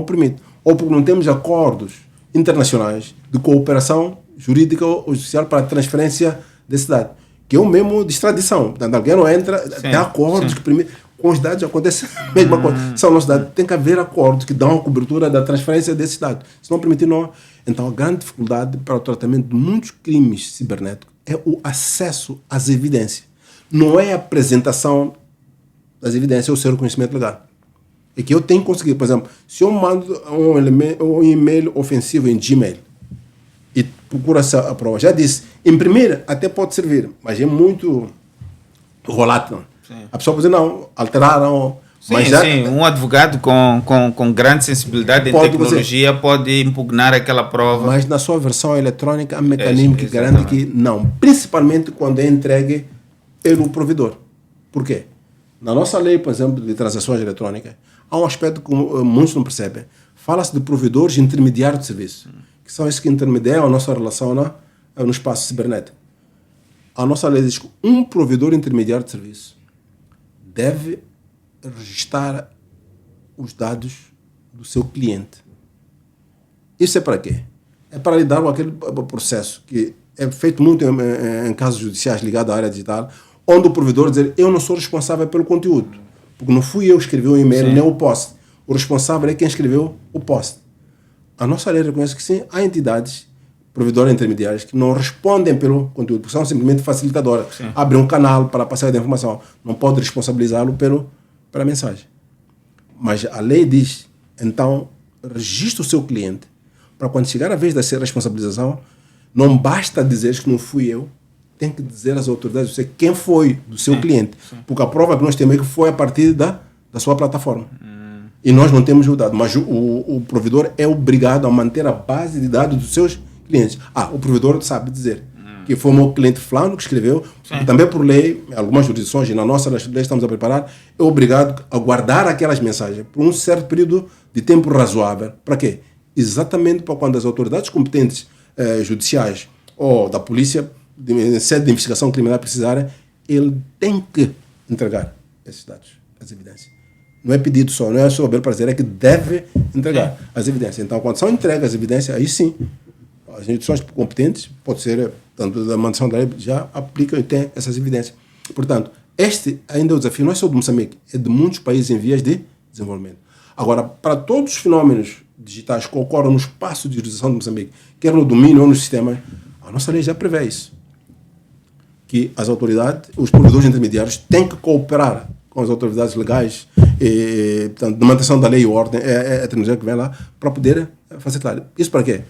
permite. Ou porque não temos acordos internacionais de cooperação jurídica ou judicial para a transferência desse dado. Que é o mesmo de extradição. Portanto, alguém não entra, tem acordos que permitem. Com os dados acontece a mesma coisa. São nossos dados. Tem que haver acordos que dão a cobertura da transferência desses dados. Se não permitir, não. Então, a grande dificuldade para o tratamento de muitos crimes cibernéticos é o acesso às evidências. Não é a apresentação das evidências ou o seu reconhecimento legal. É que eu tenho que conseguir, por exemplo, se eu mando um e-mail ofensivo em Gmail e procura essa prova, já disse, imprimir até pode servir, mas é muito volátil. Sim. A pessoa pode dizer, não, alteraram. Mas sim, um advogado com grande sensibilidade em tecnologia pode impugnar aquela prova. Mas na sua versão eletrônica há um mecanismo que garante que não, principalmente quando é entregue pelo provedor. Por quê? Na nossa lei, por exemplo, de transações eletrônicas, há um aspecto que muitos não percebem. Fala-se de provedores intermediários de serviço, que são esses que intermediam a nossa relação no espaço cibernético. A nossa lei diz que um provedor intermediário de serviço deve registrar os dados do seu cliente. Isso é para quê? É para lidar com aquele processo que é feito muito em casos judiciais ligados à área digital, onde o provedor diz, eu não sou responsável pelo conteúdo, porque não fui eu que escrevi o e-mail, nem o post. O responsável é quem escreveu o post. A nossa lei reconhece que sim, há entidades, provedores intermediários, que não respondem pelo conteúdo, porque são simplesmente facilitadoras. Abrem um canal para passar a informação. Não pode responsabilizá-lo pela mensagem. Mas a lei diz, então, registre o seu cliente, para quando chegar a vez da sua responsabilização, não basta dizer que não fui eu, tem que dizer às autoridades quem foi do seu cliente. Porque a prova que nós temos é que foi a partir da sua plataforma. E nós não temos o dado. Mas o provedor é obrigado a manter a base de dados dos seus clientes. O provedor sabe dizer que foi o meu cliente fulano que escreveu. Também por lei, algumas jurisdições, e na nossa lei estamos a preparar, é obrigado a guardar aquelas mensagens por um certo período de tempo razoável. Para quê? Exatamente para quando as autoridades competentes judiciais ou da polícia de sede de investigação criminal precisarem, ele tem que entregar esses dados, as evidências. Não é pedido só, não é só ver para dizer, é que deve entregar as evidências. Então, quando são entregues as evidências, aí sim, as instituições competentes, pode ser, tanto da manutenção da lei, já aplicam e têm essas evidências. Portanto, este ainda é o desafio, não é só de Moçambique, é de muitos países em vias de desenvolvimento. Agora, para todos os fenômenos digitais que ocorrem no espaço de jurisdição de Moçambique, quer no domínio ou no sistema, a nossa lei já prevê isso. Que as autoridades, os provedores intermediários, têm que cooperar com as autoridades legais, portanto, de manutenção da lei e ordem, a tecnologia que vem lá, para poder facilitar. Isso para quê?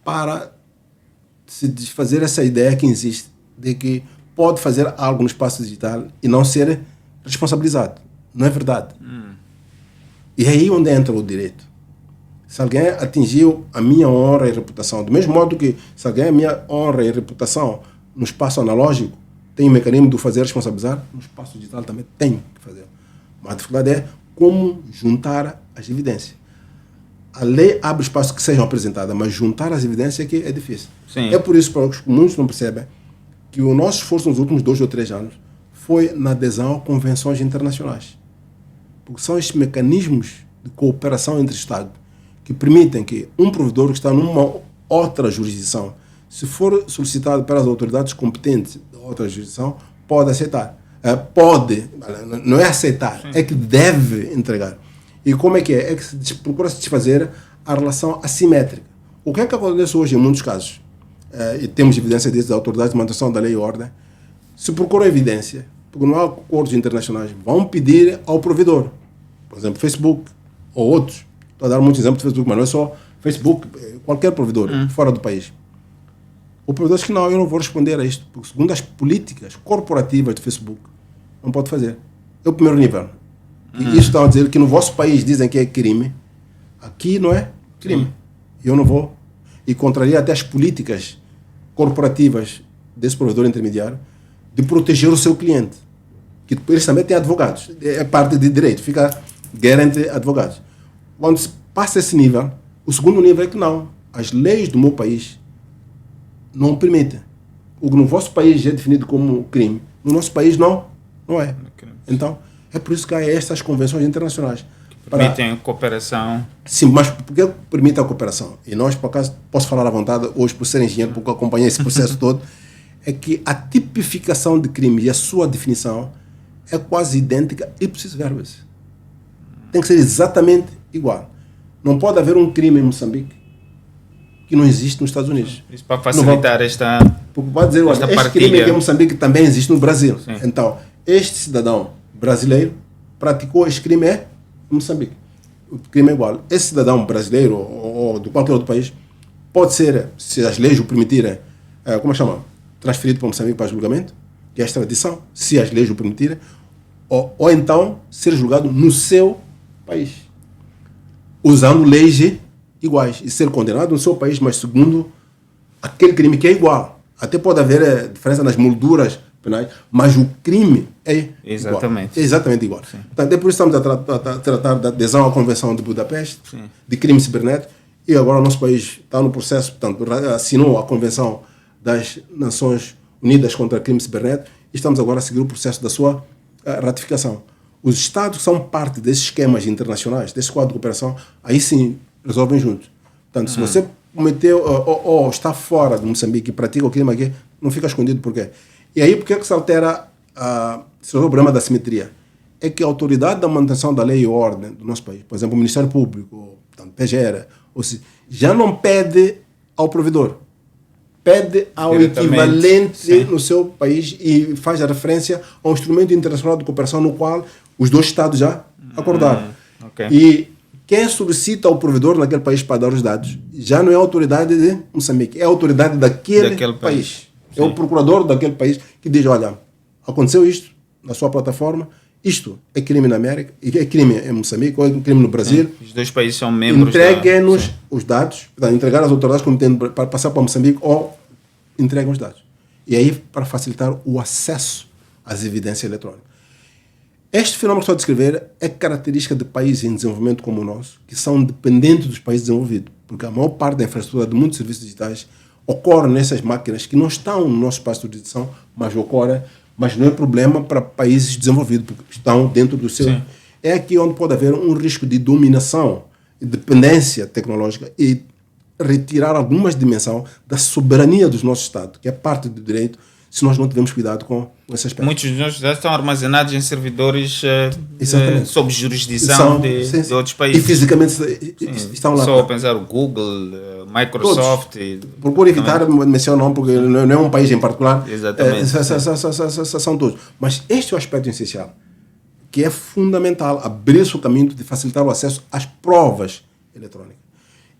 Para se desfazer essa ideia que existe de que pode fazer algo no espaço digital e não ser responsabilizado. Não é verdade. E é aí onde entra o direito. Se alguém atingiu a minha honra e reputação, do mesmo modo que se alguém a minha honra e reputação no espaço analógico tem um mecanismo de o fazer responsabilizar, no espaço digital também tem que fazer. Mas a dificuldade é como juntar as evidências. A lei abre espaço que sejam apresentadas, mas juntar as evidências é que é difícil. Sim. É por isso que muitos não percebem que o nosso esforço nos últimos 2 ou 3 anos foi na adesão a convenções internacionais. Porque são estes mecanismos de cooperação entre Estados que permitem que um provedor que está numa outra jurisdição, se for solicitado pelas autoridades competentes da outra jurisdição, pode aceitar. Pode, não é aceitar, é que deve entregar. E como é que é? É que procura satisfazer a relação assimétrica. O que é que acontece hoje em muitos casos? E temos evidência disso das autoridades de manutenção da lei e ordem. Se procura evidência, porque não há acordos internacionais, vão pedir ao provedor, por exemplo, Facebook ou outros. Estou a dar muitos exemplos do Facebook, mas não é só Facebook, qualquer provedor fora do país. O provedor diz que não, eu não vou responder a isto, porque segundo as políticas corporativas do Facebook, não pode fazer. É o primeiro nível. E isso está a dizer que no vosso país dizem que é crime, aqui não é crime. Eu não vou. E contraria até as políticas corporativas desse provedor intermediário de proteger o seu cliente. Que eles também têm advogados. É parte de direito. Fica guerra entre advogados. Quando se passa esse nível, o segundo nível é que não. As leis do meu país não permitem. O que no vosso país é definido como crime, no nosso país não é. Então, é por isso que há estas convenções internacionais. Permitem cooperação. Sim, mas por que permite a cooperação? E nós, por acaso, posso falar à vontade, hoje por ser engenheiro, porque acompanhei esse processo todo, é que a tipificação de crime e a sua definição é quase idêntica ipsis verbis. Tem que ser exatamente igual. Não pode haver um crime em Moçambique que não existe nos Estados Unidos. Isso para facilitar esta porque pode dizer, olha, este crime aqui em Moçambique também existe no Brasil. Sim. Então, este cidadão brasileiro praticou este crime em Moçambique. O crime é igual. Esse cidadão brasileiro ou de qualquer outro país pode ser, se as leis o permitirem, transferido para Moçambique para julgamento, que é a extradição, se as leis o permitirem, ou então ser julgado no seu país, usando leis iguais, e ser condenado no seu país, mas segundo aquele crime que é igual. Até pode haver diferença nas molduras penais, mas o crime é exatamente igual. É exatamente igual. Portanto, é por isso que estamos a tratar da adesão à Convenção de Budapeste, de crime cibernético, e agora o nosso país está no processo, portanto, assinou a Convenção das Nações Unidas contra o Crime Cibernético, e estamos agora a seguir o processo da sua ratificação. Os Estados que são parte desses esquemas internacionais, desse quadro de cooperação, aí sim resolvem juntos. Portanto, se você cometeu ou está fora de Moçambique e pratica o crime aqui, não fica escondido. Por quê? E aí, por que se altera o problema da simetria? É que a autoridade da manutenção da lei e ordem do nosso país, por exemplo, o Ministério Público, portanto, PGR, já não pede ao provedor, pede ao equivalente no seu país e faz a referência a um instrumento internacional de cooperação no qual os dois Estados já acordaram. E quem solicita ao provedor naquele país para dar os dados já não é a autoridade de Moçambique, é a autoridade daquele país. É o procurador daquele país que diz, olha, aconteceu isto na sua plataforma, isto é crime na América, é crime em Moçambique, ou é crime no Brasil. Sim. Os dois países são membros. Entreguem-nos os dados, entregar às autoridades competentes para passar para Moçambique, ou entregam os dados. E aí, para facilitar o acesso às evidências eletrônicas. Este fenômeno que estou a descrever é característica de países em desenvolvimento como o nosso, que são dependentes dos países desenvolvidos, porque a maior parte da infraestrutura de muitos serviços digitais ocorre nessas máquinas que não estão no nosso espaço de jurisdição, mas ocorre, mas não é problema para países desenvolvidos, porque estão dentro do seu... Sim. É aqui onde pode haver um risco de dominação, dependência tecnológica e retirar algumas dimensões da soberania dos nossos Estados, que é parte do direito, se nós não tivermos cuidado com esse aspecto. Muitos dos nossos dados estão armazenados em servidores sob jurisdição de outros países. E fisicamente estão lá. Só pensar o Google, Microsoft. Procure evitar mencionar não, porque não é um país em particular. Exatamente. São todos. Mas este é o aspecto essencial, que é fundamental, abrir-se o caminho de facilitar o acesso às provas eletrônicas.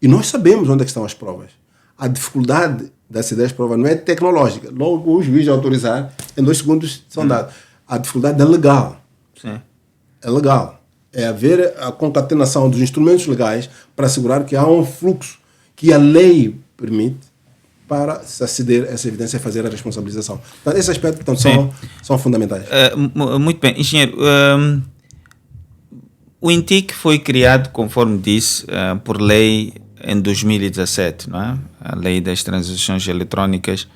E nós sabemos onde é que estão as provas. A dificuldade de aceder às provas não é tecnológica. Logo o juiz autorizar, em 2 segundos são dados. A dificuldade é legal. Sim. É legal. É haver a concatenação dos instrumentos legais para assegurar que há um fluxo que a lei permite para se aceder a essa evidência e fazer a responsabilização. Portanto, esse aspecto, portanto, são fundamentais. Muito bem. Engenheiro, o INTIC foi criado, conforme disse, por lei em 2017, não é? A lei das transações eletrónicas.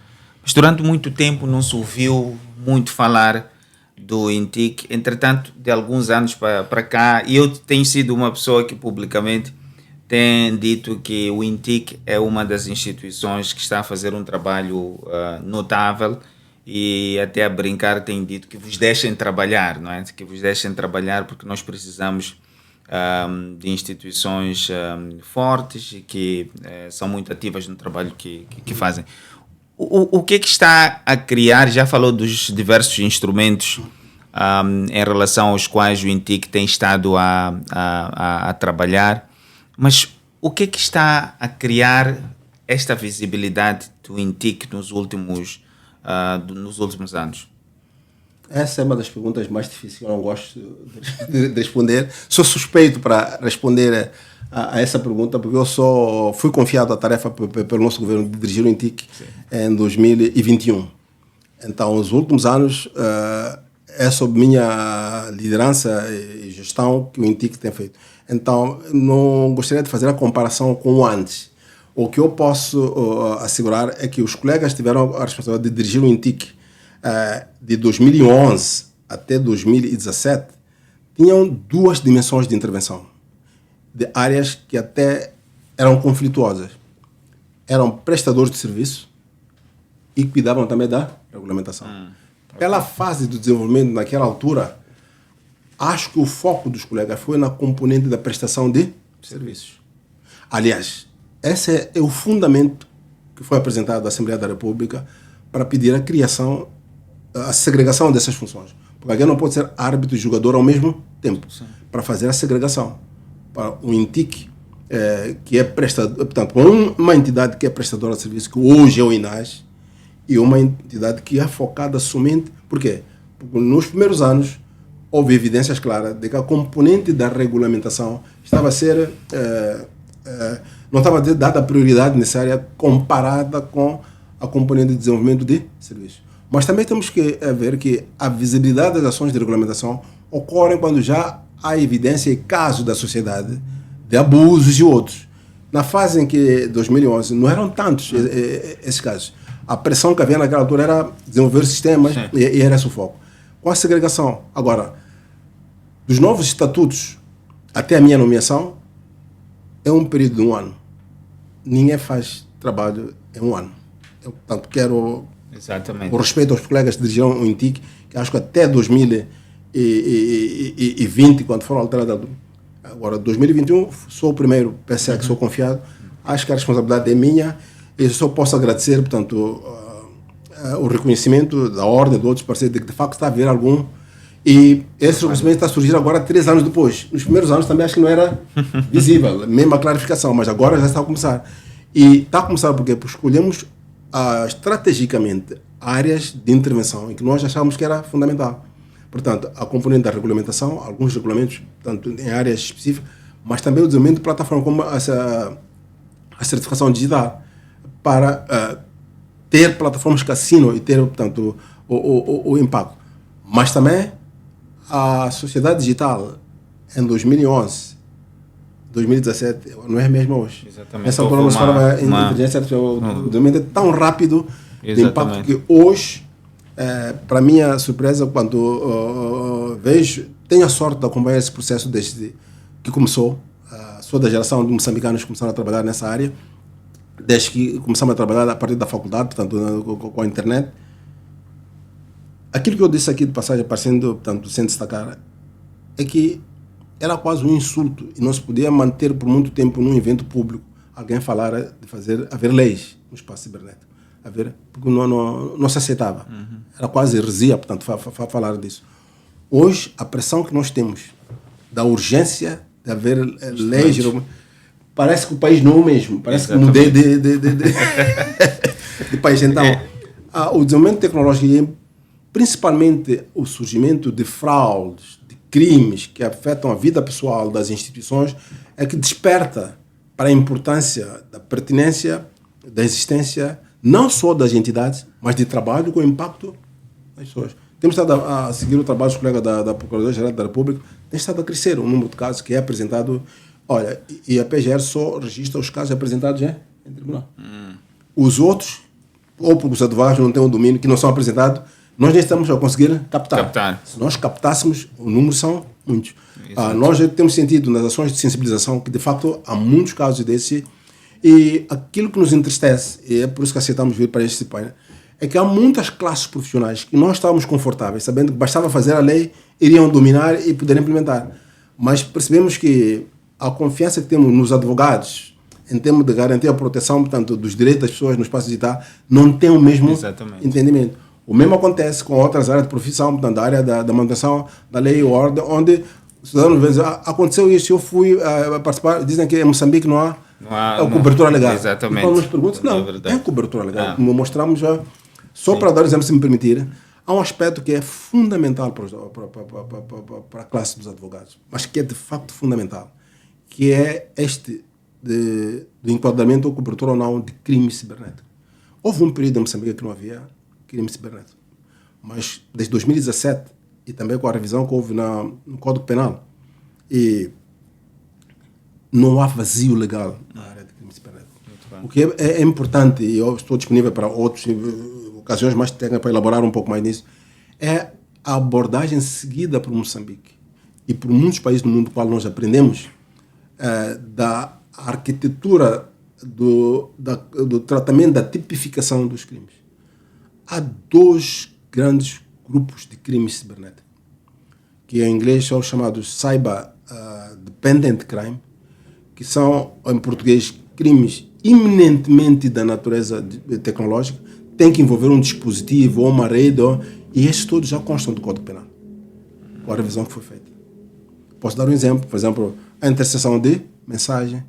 Mas durante muito tempo não se ouviu muito falar do INTIC. Entretanto, de alguns anos para cá, e eu tenho sido uma pessoa que publicamente tem dito que o INTIC é uma das instituições que está a fazer um trabalho notável, e até a brincar tem dito que vos deixem trabalhar, não é? Que vos deixem trabalhar, porque nós precisamos de instituições fortes e que são muito ativas no trabalho que fazem. O que é que está a criar? Já falou dos diversos instrumentos em relação aos quais o INTIC tem estado a trabalhar, mas o que é que está a criar esta visibilidade do INTIC nos últimos anos? Essa é uma das perguntas mais difíceis, eu não gosto de responder. Sou suspeito para responder a essa pergunta, porque eu fui confiado a tarefa pelo nosso governo de dirigir o INTIC em 2021. Então, os últimos anos é sob minha liderança e gestão que o INTIC tem feito. Então, não gostaria de fazer a comparação com o antes. O que eu posso assegurar é que os colegas tiveram a responsabilidade de dirigir o INTIC de 2011 até 2017, tinham duas dimensões de intervenção, de áreas que até eram conflituosas. Eram prestadores de serviço e cuidavam também da regulamentação. Pela fase do desenvolvimento naquela altura, acho que o foco dos colegas foi na componente da prestação de serviços. Aliás, esse é o fundamento que foi apresentado à Assembleia da República para pedir a criação, a segregação dessas funções. Porque alguém não pode ser árbitro e jogador ao mesmo tempo. Sim. Para fazer a segregação. Para o INTIC, que é prestador, portanto, uma entidade que é prestadora de serviço, que hoje é o INAS, e uma entidade que é focada somente... Por quê? Porque nos primeiros anos houve evidências claras de que a componente da regulamentação estava a ser... não estava dada a prioridade necessária comparada com a componente de desenvolvimento de serviços. Mas também temos que ver que a visibilidade das ações de regulamentação ocorrem quando já há evidência e casos da sociedade de abusos e outros. Na fase em que 2011 não eram tantos esses casos. A pressão que havia naquela altura era desenvolver sistemas e era esse o foco. Com a segregação, agora, dos novos estatutos até a minha nomeação, é um período de 1 ano. Ninguém faz trabalho em 1 ano. Eu, portanto, quero... Exatamente. Com respeito aos colegas que dirigiram o INTIC, que acho que até 2020, quando foram alterados, agora 2021, sou o primeiro PSA que sou confiado, acho que a responsabilidade é minha, e eu só posso agradecer, portanto, o reconhecimento da ordem de outros parceiros, de que de facto está a haver algum, e esse reconhecimento está a surgir agora 3 anos depois. Nos primeiros anos também acho que não era visível, mesmo a clarificação, mas agora já está a começar. E está a começar porque escolhemos estrategicamente áreas de intervenção em que nós achávamos que era fundamental. Portanto, a componente da regulamentação, alguns regulamentos, tanto em áreas específicas, mas também o desenvolvimento de plataformas como a certificação digital, para ter plataformas que assinam e ter, portanto, o impacto. Mas também a sociedade digital em 2011, 2017, não é mesmo hoje. Exatamente. Essa altura nós falamos em inteligência artificial, o desenvolvimento é tão rápido de impacto que hoje, para minha surpresa, quando vejo, tenho a sorte de acompanhar esse processo desde que começou. Sou da geração de moçambicanos que começaram a trabalhar nessa área, desde que começamos a trabalhar a partir da faculdade, portanto, com a internet. Aquilo que eu disse aqui de passagem, parecendo, portanto, sem destacar, é que era quase um insulto e não se podia manter por muito tempo num evento público alguém falar de haver leis no espaço cibernético. Porque não se aceitava. Era quase heresia, portanto, falar disso. Hoje, a pressão que nós temos da urgência de haver leis, parece que o país não é o mesmo. Parece que mudei de país. Então, o desenvolvimento tecnológico, principalmente o surgimento de fraudes, de crimes que afetam a vida pessoal das instituições é que desperta para a importância da pertinência, da existência, não só das entidades, mas de trabalho com impacto nas pessoas. Temos estado a seguir o trabalho dos colegas da Procuradoria-Geral da República, tem estado a crescer o número de casos que é apresentado. Olha, e a PGR só registra os casos apresentados em tribunal. Os outros, ou porque os advogados não têm o domínio, que não são apresentados, nós nem estamos a conseguir captar. Se nós captássemos, o número são muitos. Nós já temos sentido nas ações de sensibilização que, de facto, há muitos casos desses. E aquilo que nos entristece, e é por isso que aceitamos vir para este painel, é que há muitas classes profissionais que nós estávamos confortáveis, sabendo que bastava fazer a lei, iriam dominar e poder implementar. Mas percebemos que a confiança que temos nos advogados, em termos de garantir a proteção, portanto, dos direitos das pessoas no espaço digital, não tem o mesmo entendimento. O mesmo acontece com outras áreas de profissão, portanto, a área da manutenção da lei e ordem, onde os cidadãos dizem, aconteceu isso, eu fui participar, dizem que em Moçambique não há cobertura legal. Exatamente. Então nos perguntam, não, é cobertura legal. Como mostramos já, só para dar exemplo, se me permitir, há um aspecto que é fundamental para a classe dos advogados, mas que é de facto fundamental, que é este do enquadramento ou cobertura ou não de crimes cibernéticos. Houve um período em Moçambique que não havia crime cibernético, mas desde 2017 e também com a revisão que houve no Código Penal, e não há vazio legal na área de crime cibernético. O que é importante, e eu estou disponível para outras ocasiões mais técnicas para elaborar um pouco mais nisso, é a abordagem seguida por Moçambique e por muitos países do mundo, qual nós aprendemos da arquitetura do tratamento, da tipificação dos crimes. Há dois grandes grupos de crimes cibernéticos, que em inglês são chamados Cyber Dependent Crime, que são, em português, crimes iminentemente da natureza tecnológica, tem que envolver um dispositivo ou uma rede, e esses todos já constam do Código Penal, com a revisão que foi feita. Posso dar um exemplo, por exemplo, a interseção de mensagem,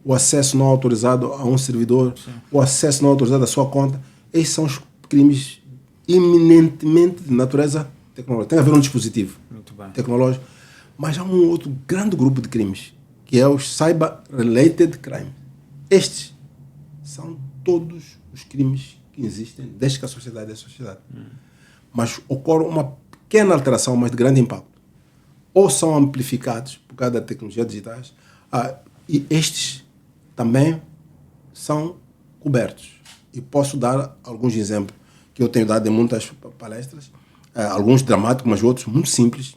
o acesso não autorizado a um servidor, o acesso não autorizado à sua conta. Esses são os crimes iminentemente de natureza tecnológica. Tem a ver um dispositivo tecnológico. Mas há um outro grande grupo de crimes, que é os Cyber-Related Crime. Estes são todos os crimes que existem desde que a sociedade é sociedade. Mas ocorre uma pequena alteração, mas de grande impacto. Ou são amplificados por causa da tecnologia digitais, e estes também são cobertos. E posso dar alguns exemplos que eu tenho dado em muitas palestras, alguns dramáticos, mas outros muito simples.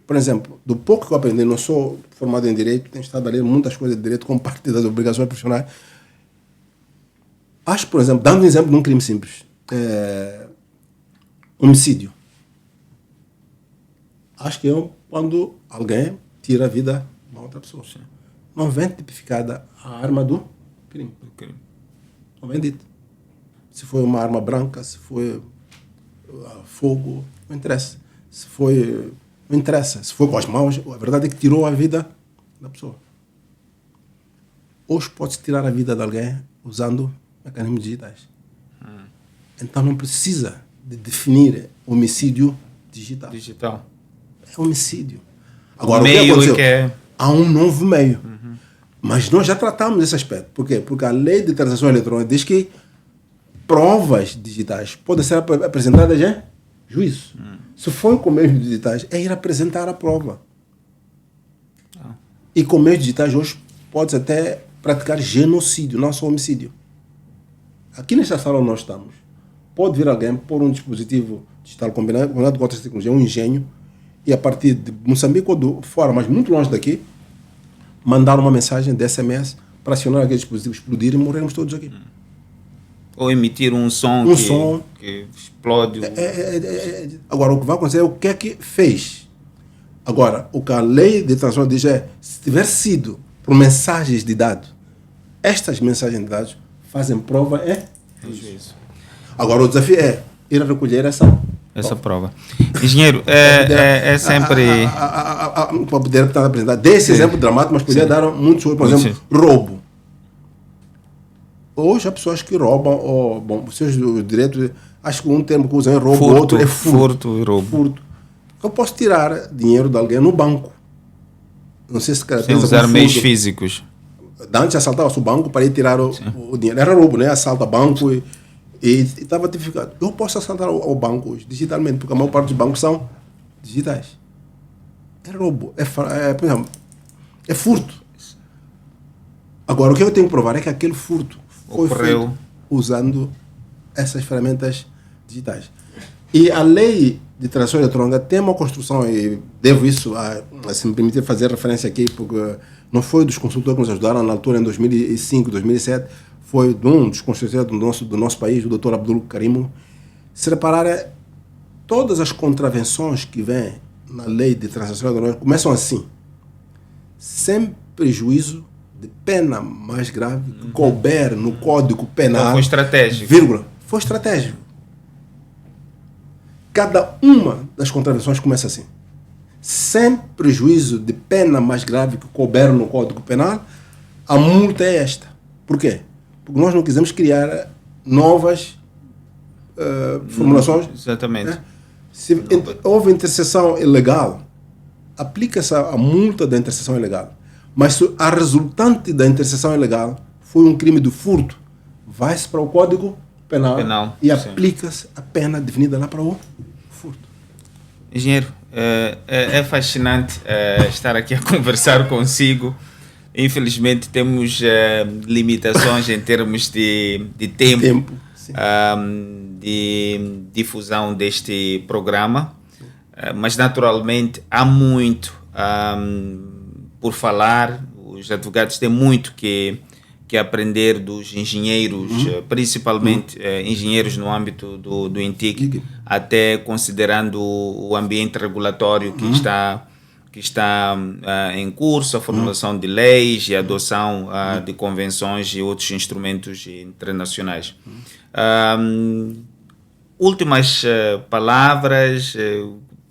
Por exemplo, do pouco que eu aprendi, não sou formado em Direito, tenho estado a ler muitas coisas de Direito como parte das obrigações profissionais. Acho, por exemplo, dando um exemplo de um crime simples, homicídio. Acho que é quando alguém tira a vida de uma outra pessoa. Não vem tipificada a arma do crime. Não vem dito. Se foi uma arma branca, se foi fogo, não interessa. Se foi... Não interessa. Se foi com as mãos, a verdade é que tirou a vida da pessoa. Hoje pode-se tirar a vida de alguém usando mecanismos digitais. Então não precisa de definir homicídio digital. É homicídio. Agora, o que aconteceu? Há um novo meio. Mas nós já tratamos esse aspecto. Por quê? Porque a lei de transação eletrônica diz que provas digitais podem ser apresentadas em juízo. Se for com meios digitais, é ir apresentar a prova. E com meios digitais, hoje, pode até praticar genocídio, não só homicídio. Aqui nesta sala onde nós estamos, pode vir alguém pôr um dispositivo digital combinado com outras tecnologias, um engenho, e a partir de Moçambique ou de fora, mas muito longe daqui, mandar uma mensagem de SMS para acionar aquele dispositivo, explodir e morrermos todos aqui. Ou emitir um som que explode. Agora, o que vai acontecer é o que é que fez. Agora, o que a lei de transação diz é, se tiver sido por mensagens de dados, estas mensagens de dados fazem prova juízo. Agora, o desafio é ir a recolher essa prova. Engenheiro, é sempre... Para poder apresentar desse exemplo dramático, mas podia dar muitos outros. Por exemplo, roubo. Hoje há pessoas que roubam, os seus direitos, acho que um termo que usam é roubo, outro é furto. Furto e roubo. Furto. Eu posso tirar dinheiro de alguém no banco. Não sei se Sem caracteriza usar como meios furto. físicos. Antes assaltava-se o banco para ir tirar o dinheiro. Era roubo, né? Assalta banco e estava tipificado. Eu posso assaltar o banco hoje, digitalmente, porque a maior parte dos bancos são digitais. É roubo, por exemplo, é furto. Agora, o que eu tenho que provar é que aquele furto foi Ocorreu. feito usando essas ferramentas digitais. E a lei de transação eletrônica tem uma construção, e devo isso, se me permitir fazer referência aqui, porque não foi dos consultores que nos ajudaram na altura, em 2005, 2007, foi de um dos consultores do nosso país, o Dr. Abdul Karimo. Se repararem, todas as contravenções que vêm na lei de transação eletrônica começam assim, sem prejuízo de pena mais grave que couber no Código Penal. Então foi estratégico. Vírgula. Foi estratégico. Cada uma das contravenções começa assim. Sem prejuízo de pena mais grave que couber no Código Penal, a multa é esta. Por quê? Porque nós não quisemos criar novas formulações. Exatamente. Né? Se houve interseção ilegal, aplica-se a multa da interseção ilegal. Mas se a resultante da interseção ilegal foi um crime de furto, vai-se para o Código Penal e aplica-se a pena definida lá para o furto. Engenheiro, é fascinante estar aqui a conversar consigo. Infelizmente temos limitações em termos de tempo de difusão deste programa, mas naturalmente há muito por falar. Os advogados têm muito que aprender dos engenheiros, principalmente engenheiros no âmbito do INTIC, até considerando o ambiente regulatório que está em curso, a formulação de leis e a adoção de convenções e outros instrumentos internacionais. Últimas palavras,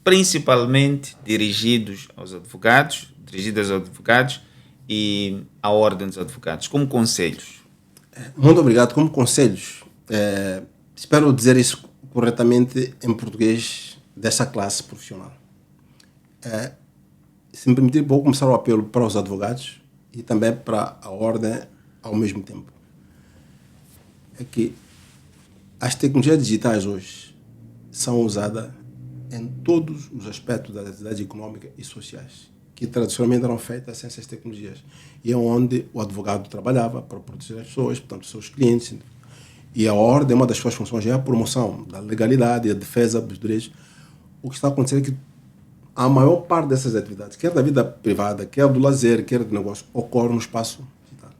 principalmente dirigidas aos advogados e à Ordem dos Advogados, como conselhos. Muito obrigado. Como conselhos, espero dizer isso corretamente em português dessa classe profissional. Se me permitir, vou começar o apelo para os advogados e também para a Ordem ao mesmo tempo. É que as tecnologias digitais hoje são usadas em todos os aspectos da atividade econômica e sociais, que tradicionalmente eram feitas sem essas tecnologias. E é onde o advogado trabalhava para proteger as pessoas, portanto, os seus clientes. E a Ordem, uma das suas funções é a promoção da legalidade e a defesa dos direitos. O que está acontecendo é que a maior parte dessas atividades, quer da vida privada, quer do lazer, quer do negócio, ocorre no espaço digital.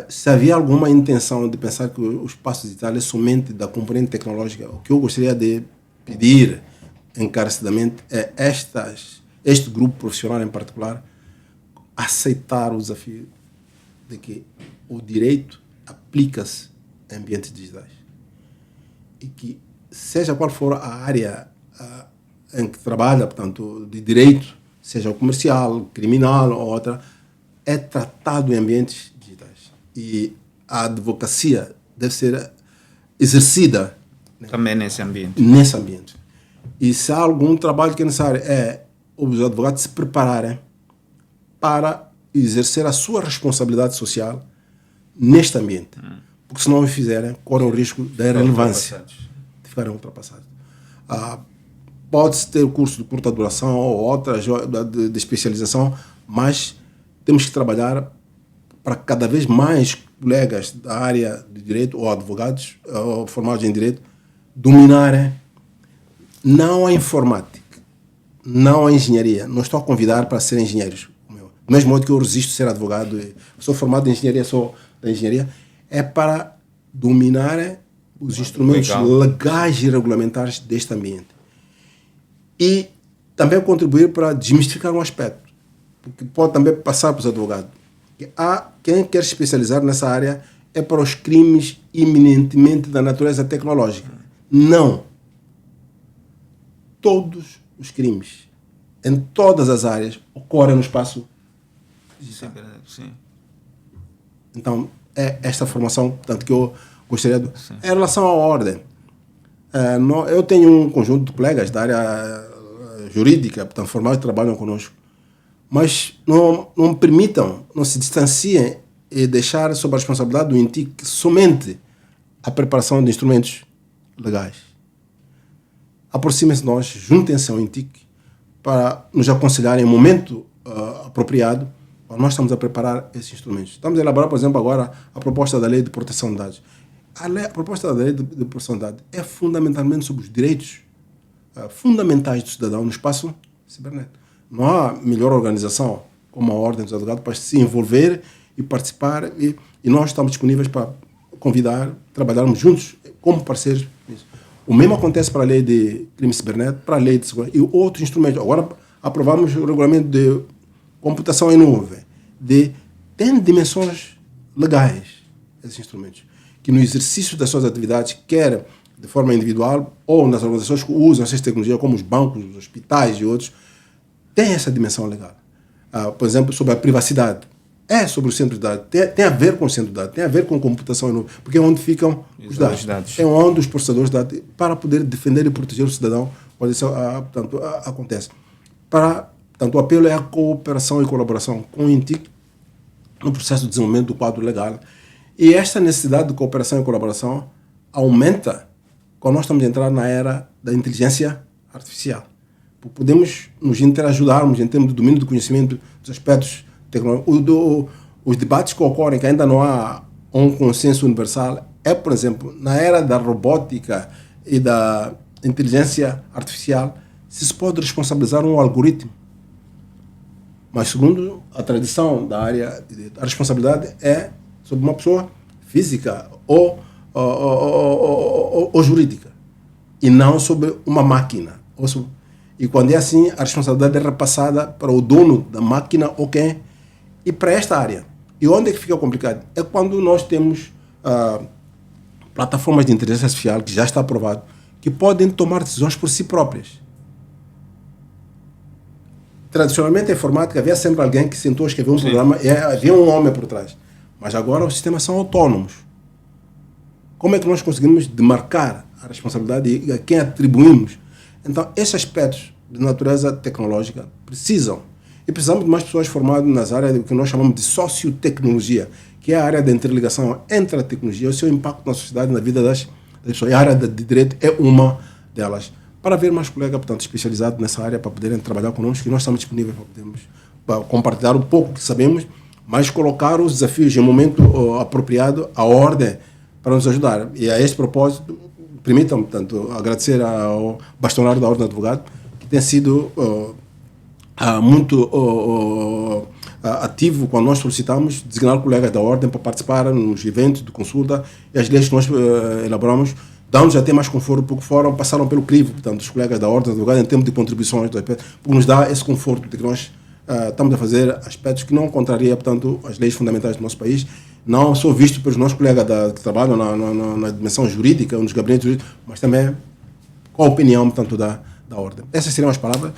Se havia alguma intenção de pensar que o espaço digital é somente da componente tecnológica, o que eu gostaria de pedir encarecidamente é este grupo profissional em particular aceitar o desafio de que o direito aplica-se em ambientes digitais e que, seja qual for a área em que trabalha, portanto, de direito, seja o comercial, criminal ou outra, é tratado em ambientes digitais. E a advocacia deve ser exercida também nesse ambiente. E se há algum trabalho que é necessário, é os advogados se prepararem para exercer a sua responsabilidade social neste ambiente. Porque se não o fizerem, correm o risco da irrelevância, de ficarem ultrapassados. Pode-se ter curso de curta duração ou outras de especialização, mas temos que trabalhar para cada vez mais colegas da área de direito ou advogados ou formados em direito dominarem não a informática, não a engenharia. Não estou a convidar para serem engenheiros. Do mesmo modo que eu resisto a ser advogado, sou formado em engenharia, sou da engenharia, é para dominarem os instrumentos legais e regulamentares deste ambiente. E também contribuir para desmistificar um aspecto, porque pode também passar para os advogados. Quem quer se especializar nessa área é para os crimes iminentemente da natureza tecnológica. Não. Todos os crimes, em todas as áreas, ocorrem no espaço digital. Sim. Então, é esta formação, portanto, que eu gostaria de... Em relação à ordem, Eu tenho um conjunto de colegas da área jurídica, portanto, formados que trabalham conosco, mas não permitam, não se distanciem e deixar sob a responsabilidade do INTIC somente a preparação de instrumentos legais. Aproximem-se de nós, juntem-se ao INTIC para nos aconselharem em um momento apropriado, para nós estamos a preparar esses instrumentos. Estamos a elaborar, por exemplo, agora a proposta da Lei de Proteção de Dados. A proposta da Lei de Proteção de Dados é fundamentalmente sobre os direitos fundamentais do cidadão no espaço cibernético. Não há melhor organização como a Ordem dos Advogados para se envolver e participar, e nós estamos disponíveis para convidar, trabalharmos juntos como parceiros nisso. O mesmo acontece para a Lei de Crime Cibernético, para a Lei de Segurança e outros instrumentos. Agora aprovamos o regulamento de computação em nuvem, tem dimensões legais esses instrumentos, que no exercício das suas atividades, quer de forma individual ou nas organizações que usam essas tecnologias, como os bancos, os hospitais e outros, tem essa dimensão legal. Por exemplo, sobre a privacidade. É sobre o centro de dados. Tem a ver com o centro de dados, tem a ver com computação em nuvem, porque é onde ficam os dados. É onde os processadores de dados, para poder defender e proteger o cidadão, quando isso acontece. Portanto, o apelo é a cooperação e colaboração com o INTIC no processo de desenvolvimento do quadro legal. E esta necessidade de cooperação e colaboração aumenta quando nós estamos a entrar na era da inteligência artificial. Podemos nos interajudarmos em termos de domínio do conhecimento dos aspectos tecnológicos. Os debates que ocorrem, que ainda não há um consenso universal, por exemplo, na era da robótica e da inteligência artificial, se pode responsabilizar um algoritmo. Mas, segundo a tradição da área, a responsabilidade é sobre uma pessoa física ou jurídica, e não sobre uma máquina. E quando é assim, a responsabilidade é repassada para o dono da máquina ou quem, e para esta área. E onde é que fica complicado? É quando nós temos plataformas de inteligência artificial, que já está aprovado, que podem tomar decisões por si próprias. Tradicionalmente, a informática, havia sempre alguém que sentou a escrever um programa e havia um homem por trás. Mas agora os sistemas são autônomos. Como é que nós conseguimos demarcar a responsabilidade e a quem atribuímos? Então, esses aspectos de natureza tecnológica precisam. E precisamos de mais pessoas formadas nas áreas do que nós chamamos de sociotecnologia, que é a área da interligação entre a tecnologia e o seu impacto na sociedade, na vida das pessoas. E a área de direito é uma delas. Para haver mais colegas, portanto, especializados nessa área, para poderem trabalhar conosco, e nós estamos disponíveis para compartilhar um pouco que sabemos, mas colocar os desafios em um momento apropriado, à ordem, para nos ajudar. E a este propósito, permitam-me, portanto, agradecer ao bastonário da Ordem do Advogado, que tem sido muito ativo quando nós solicitamos designar colegas da Ordem para participar nos eventos de consulta, e as leis que nós elaboramos dão-nos até mais conforto, porque passaram pelo crivo, portanto, os colegas da Ordem do Advogado, em termos de contribuições, porque nos dá esse conforto de que nós estamos a fazer aspectos que não contrariam, portanto, as leis fundamentais do nosso país, não só visto pelos nossos colegas que trabalham na dimensão jurídica, nos gabinetes jurídicos, mas também com a opinião, portanto, da Ordem. Essas seriam as palavras.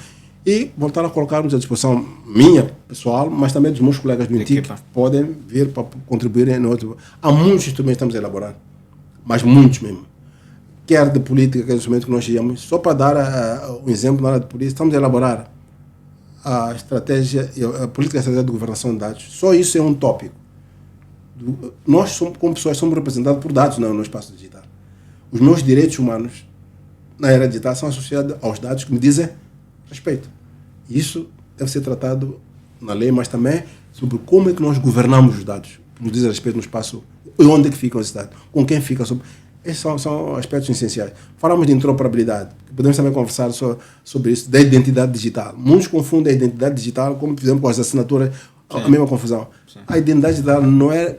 E voltar a colocarmos à disposição minha, pessoal, mas também dos meus colegas do INTIC, que podem vir para contribuírem no outro. Há muitos instrumentos que estamos a elaborar, mas muitos mesmo. Quer de política, quer de instrumento que nós chamamos. Só para dar um exemplo na área de política, estamos a elaborar a política estratégica de governação de dados. Só isso é um tópico. Nós, como pessoas, somos representados por dados no espaço digital. Os meus direitos humanos na era digital são associados aos dados que me dizem respeito. Isso deve ser tratado na lei, mas também sobre como é que nós governamos os dados, nos diz respeito no espaço, e onde é que ficam esses dados, com quem fica. Esses são aspectos essenciais. Falamos de interoperabilidade, podemos também conversar sobre isso, da identidade digital. Muitos confundem a identidade digital, como, por exemplo, com as assinaturas, a mesma confusão. Sim. A identidade digital não é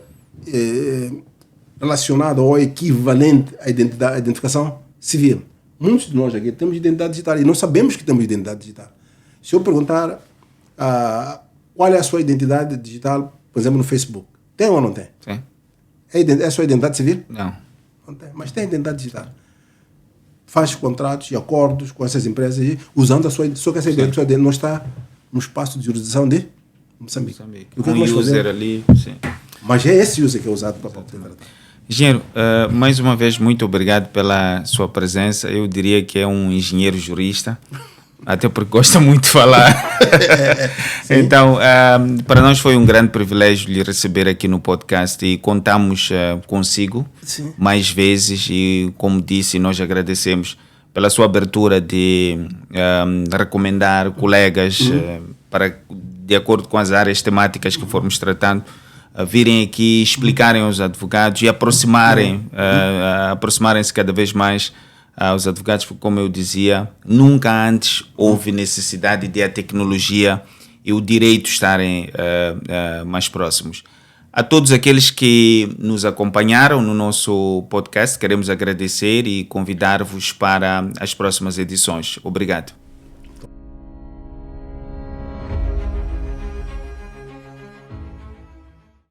relacionada ou equivalente à identificação civil. Muitos de nós aqui temos identidade digital e não sabemos que temos identidade digital. Se eu perguntar qual é a sua identidade digital, por exemplo, no Facebook, tem ou não tem? Sim. É a sua identidade civil? Não. Não tem, mas tem identidade digital. Faz contratos e acordos com essas empresas e usando a sua identidade. Só que essa identidade não está no espaço de jurisdição de Moçambique. O que nós user ali, sim. Mas é esse user que é usado para poder tratar. Engenheiro, mais uma vez, muito obrigado pela sua presença. Eu diria que é um engenheiro jurista, até porque gosta muito de falar. Então, para nós foi um grande privilégio lhe receber aqui no podcast e contamos consigo mais vezes e, como disse, nós agradecemos pela sua abertura de recomendar colegas para, de acordo com as áreas temáticas que formos tratando, virem aqui, explicarem aos advogados e aproximarem-se cada vez mais aos advogados, porque, como eu dizia, nunca antes houve necessidade de a tecnologia e o direito estarem mais próximos. A todos aqueles que nos acompanharam no nosso podcast, queremos agradecer e convidar-vos para as próximas edições. Obrigado.